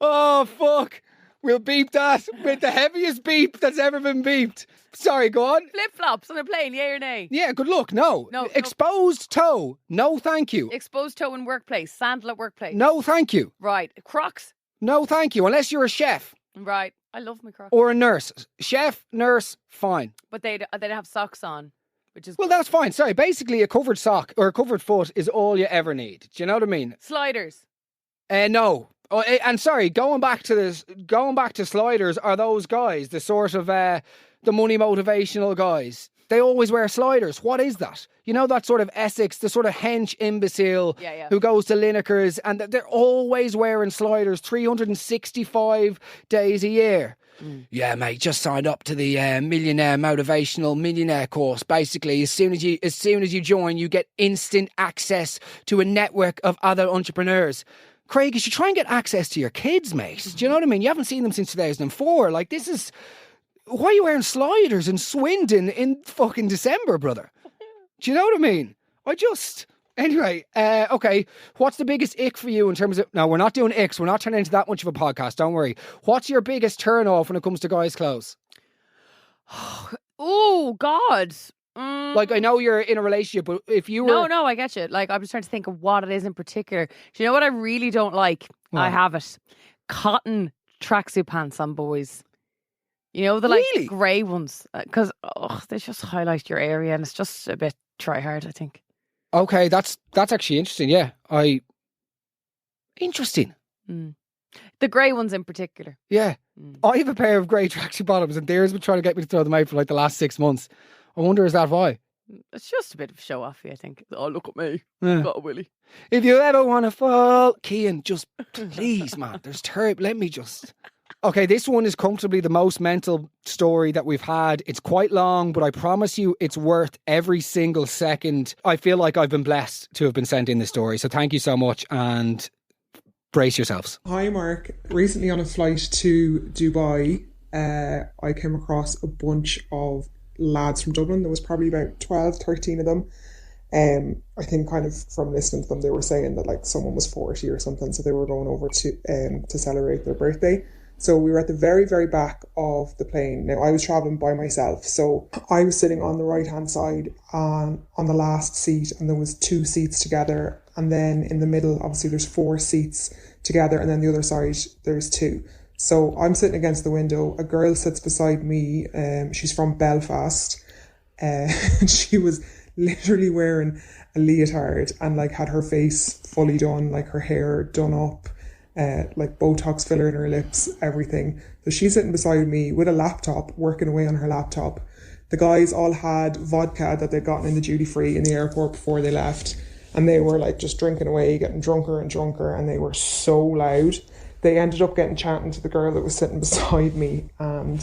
Oh, fuck. We'll beep that with the heaviest beep that's ever been beeped. Sorry, go on. Flip-flops on a plane, yay or nay? Yeah, good luck. No. No. Exposed toe. No, thank you. Exposed toe in workplace, sandal at workplace. No, thank you. Right. Crocs. No, thank you. Unless you're a chef Right. I love my Crocs. or a nurse. Chef, nurse, fine. But they'd have socks on, which is Well, that's fine. Sorry. Basically, a covered sock or a covered foot is all you ever need. Do you know what I mean? sliders. No. Oh, and sorry, going back to sliders are those guys, the sort of the money motivational guys. They always wear sliders. What is that? You know, that sort of Essex, the sort of hench imbecile who goes to Lineker's and they're always wearing sliders 365 days a year. Yeah, mate, just signed up to the millionaire course. Basically, as soon as you join, you get instant access to a network of other entrepreneurs. Craig, you should try and get access to your kids, mate. Do you know what I mean? You haven't seen them since 2004. Like, this is... Why are you wearing sliders in Swindon in fucking December, brother? Do you know what I mean? Anyway, okay. What's the biggest ick for you in terms of... No, we're not doing icks. We're not turning into that much of a podcast. Don't worry. What's your biggest turn off when it comes to guys' clothes? Oh, God. Like, I know you're in a relationship, but if you were... No, I get you. Like, I'm just trying to think of what it is in particular. Do you know what I really don't like? What? I have it. Cotton tracksuit pants on boys. You know, the Really? grey ones. Because they just highlight your area and it's just a bit try hard, I think. Okay, that's actually interesting. Yeah, interesting. The grey ones in particular. Yeah. I have a pair of grey tracksuit bottoms and Dara's been trying to get me to throw them out for like the last 6 months. I wonder, is that why? It's just a bit of show off, I think. Oh, look at me. Yeah. Got a willy. If you ever want to fall, Cian, just please, man. There's terrible. Let me just... Okay, this one is comfortably the most mental story that we've had. It's quite long, but I promise you it's worth every single second. I feel like I've been blessed to have been sent in this story. So thank you so much and brace yourselves. Hi Mark. Recently on a flight to Dubai, I came across a bunch of lads from Dublin. There was probably about 12, 13 of them. I think kind of from listening to them, they were saying that like someone was 40 or something, so they were going over to celebrate their birthday. So we were at the very, very back of the plane. Now, I was travelling by myself. So I was sitting on the right-hand side on the last seat, and there was 2 seats together. And then in the middle, obviously, there's 4 seats together. And then the other side, there's 2. So I'm sitting against the window. A girl sits beside me. She's from Belfast. She was literally wearing a leotard and like had her face fully done, like her hair done up. Like Botox filler in her lips, everything. So she's sitting beside me with a laptop, working away on her laptop. The guys all had vodka that they'd gotten in the duty free in the airport before they left. And they were like just drinking away, getting drunker and drunker. And they were so loud. They ended up getting chatting to the girl that was sitting beside me. And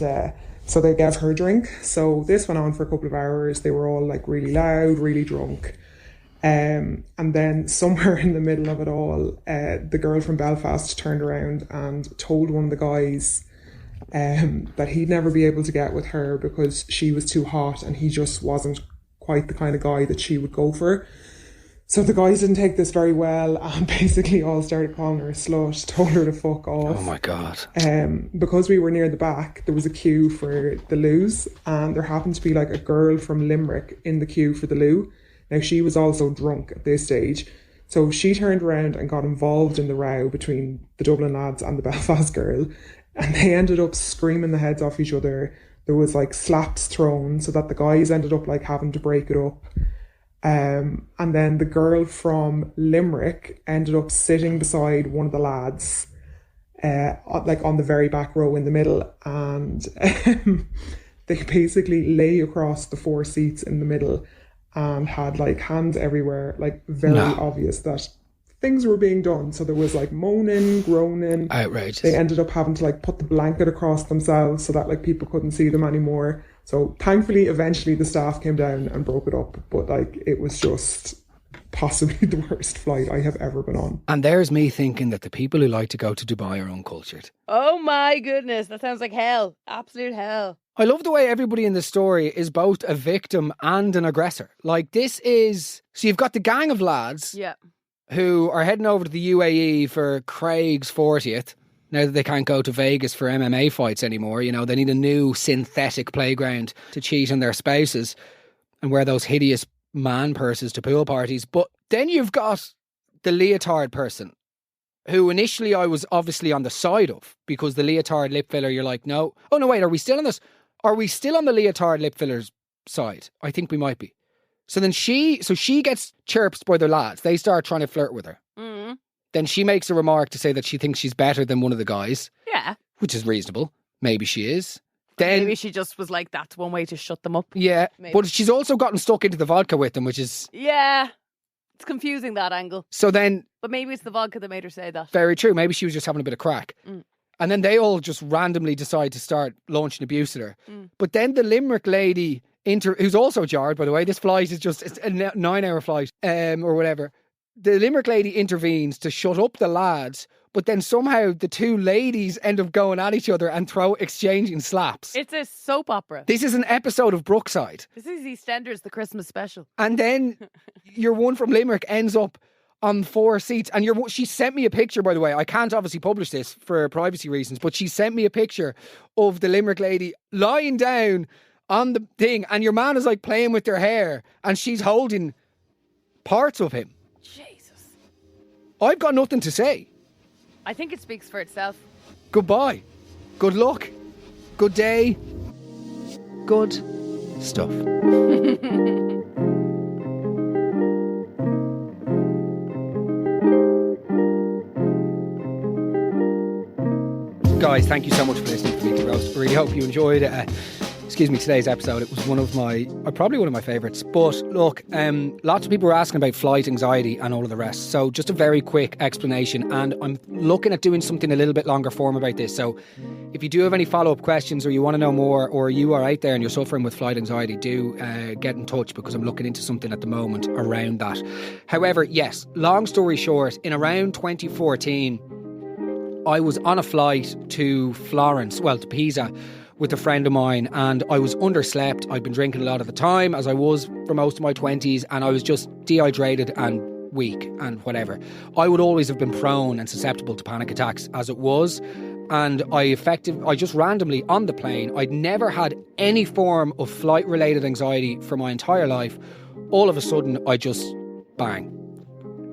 so they gave her a drink. So this went on for a couple of hours. They were all like really loud, really drunk. And then somewhere in the middle of it all, the girl from Belfast turned around and told one of the guys that he'd never be able to get with her because she was too hot and he just wasn't quite the kind of guy that she would go for. So the guys didn't take this very well and basically all started calling her a slut, told her to fuck off. Oh my God. Because we were near the back, there was a queue for the loos, and there happened to be like a girl from Limerick in the queue for the loo. Now, she was also drunk at this stage. So she turned around and got involved in the row between the Dublin lads and the Belfast girl. And they ended up screaming the heads off each other. There was like slaps thrown so that the guys ended up like having to break it up. And then the girl from Limerick ended up sitting beside one of the lads, like on the very back row in the middle. And they basically lay across the 4 seats in the middle and had like hands everywhere, like very obvious that things were being done. So there was like moaning, groaning. Outrageous. They ended up having to like put the blanket across themselves so that like people couldn't see them anymore. So thankfully, eventually the staff came down and broke it up. But like it was just possibly the worst flight I have ever been on. And there's me thinking that the people who like to go to Dubai are uncultured. Oh my goodness, that sounds like hell. Absolute hell. I love the way everybody in the story is both a victim and an aggressor. Like this is... So you've got the gang of lads who are heading over to the UAE for Craig's 40th. Now that they can't go to Vegas for MMA fights anymore, you know, they need a new synthetic playground to cheat on their spouses and wear those hideous man purses to pool parties. But then you've got the leotard person who initially I was obviously on the side of, because the leotard lip filler, you're like, no. Oh no, wait, are we still on this? Are we still on the leotard lip filler's side? I think we might be. So then she gets chirped by the lads. They start trying to flirt with her. Mm-hmm. Then she makes a remark to say that she thinks she's better than one of the guys. Yeah. Which is reasonable. Maybe she is. Then maybe she just was like, that's one way to shut them up. Yeah. Maybe. But she's also gotten stuck into the vodka with them, which is... Yeah. It's confusing, that angle. So then... But maybe it's the vodka that made her say that. Very true. Maybe she was just having a bit of crack. Mm. And then they all just randomly decide to start launching abuse at her. Mm. But then the Limerick lady, who's also jarred, by the way, this flight is just it's a 9-hour flight or whatever. The Limerick lady intervenes to shut up the lads, but then somehow the 2 ladies end up going at each other and exchanging slaps. It's a soap opera. This is an episode of Brookside. This is EastEnders, the Christmas special. And then your one from Limerick ends up on 4 seats. And she sent me a picture, by the way. I can't obviously publish this for privacy reasons, but she sent me a picture of the Limerick lady lying down on the thing, and your man is like playing with their hair, and she's holding parts of him. Jesus. I've got nothing to say. I think it speaks for itself. Goodbye. Good luck. Good day. Good stuff. Guys, thank you so much for listening to the Weekly Roast. I really hope you enjoyed today's episode. It was probably one of my favourites. But look, lots of people were asking about flight anxiety and all of the rest. So just a very quick explanation. And I'm looking at doing something a little bit longer form about this. So if you do have any follow-up questions or you want to know more, or you are out there and you're suffering with flight anxiety, do get in touch, because I'm looking into something at the moment around that. However, yes, long story short, in around 2014, I was on a flight to to Pisa, with a friend of mine, and I was underslept. I'd been drinking a lot at the time, as I was for most of my 20s, and I was just dehydrated and weak and whatever. I would always have been prone and susceptible to panic attacks as it was, And I just randomly on the plane, I'd never had any form of flight related anxiety for my entire life. All of a sudden, I just bang.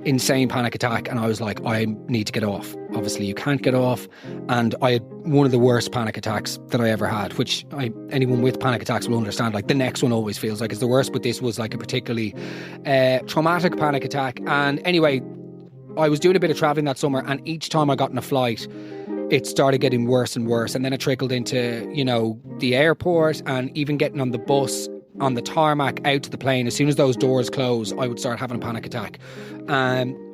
Insane panic attack, and I was like, I need to get off. Obviously you can't get off, and I had one of the worst panic attacks that I ever had, which anyone with panic attacks will understand. Like, the next one always feels like it's the worst, but this was like a particularly traumatic panic attack. And anyway, I was doing a bit of traveling that summer, and each time I got in a flight, it started getting worse and worse, and then it trickled into, you know, the airport, and even getting on the bus, on the tarmac, out to the plane. As soon as those doors close, I would start having a panic attack.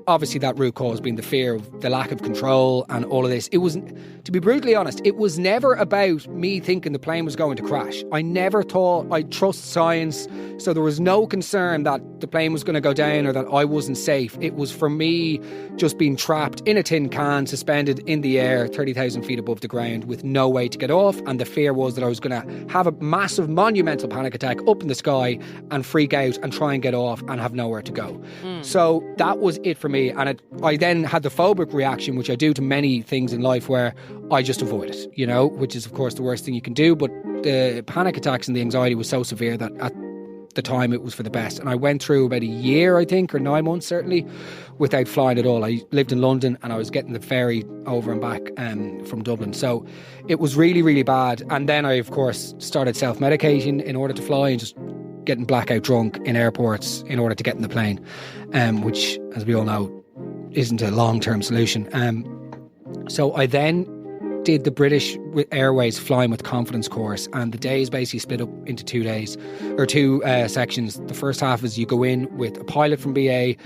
Obviously that root cause being the fear of the lack of control and all of this. It was, to be brutally honest, it was never about me thinking the plane was going to crash. I never thought, I trust science, so there was no concern that the plane was going to go down or that I wasn't safe. It was for me just being trapped in a tin can, suspended in the air 30,000 feet above the ground with no way to get off, and the fear was that I was going to have a massive monumental panic attack up in the sky and freak out and try and get off and have nowhere to go. So that was it for me. And I then had the phobic reaction, which I do to many things in life, where I just avoid it, you know, which is of course the worst thing you can do. But the panic attacks and the anxiety was so severe that at the time it was for the best. And I went through about a year, I think, or 9 months certainly, without flying at all. I lived in London and I was getting the ferry over and back from Dublin. So it was really, really bad. And then I, of course, started self-medicating in order to fly, and just getting blackout drunk in airports in order to get in the plane, which, as we all know, isn't a long-term solution. So I then did the British Airways Flying with Confidence course, and the days basically split up into 2 days, or two sections. The first half is you go in with a pilot from BA,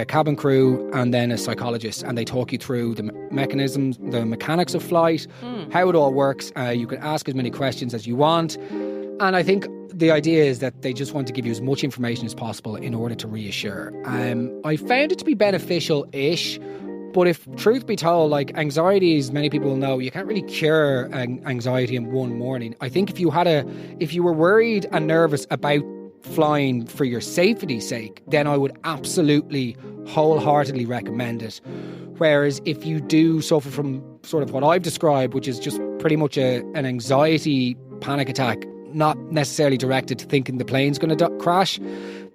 cabin crew, and then a psychologist, and they talk you through the mechanisms, the mechanics of flight, how it all works. You can ask as many questions as you want, and I think the idea is that they just want to give you as much information as possible in order to reassure. I found it to be beneficial-ish, but if truth be told, like, anxiety, as many people know, you can't really cure anxiety in one morning. I think if you were worried and nervous about flying for your safety's sake, then I would absolutely wholeheartedly recommend it. Whereas if you do suffer from sort of what I've described, which is just pretty much an anxiety panic attack, not necessarily directed to thinking the plane's going to crash,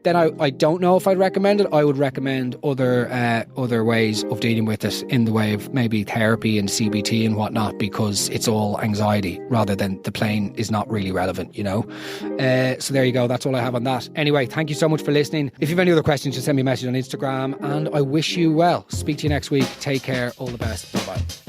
then I don't know if I'd recommend it. I would recommend other ways of dealing with it, in the way of maybe therapy and CBT and whatnot, because it's all anxiety rather than the plane is not really relevant, you know. So there you go. That's all I have on that. Anyway, thank you so much for listening. If you have any other questions, just send me a message on Instagram, and I wish you well. Speak to you next week. Take care. All the best. Bye-bye.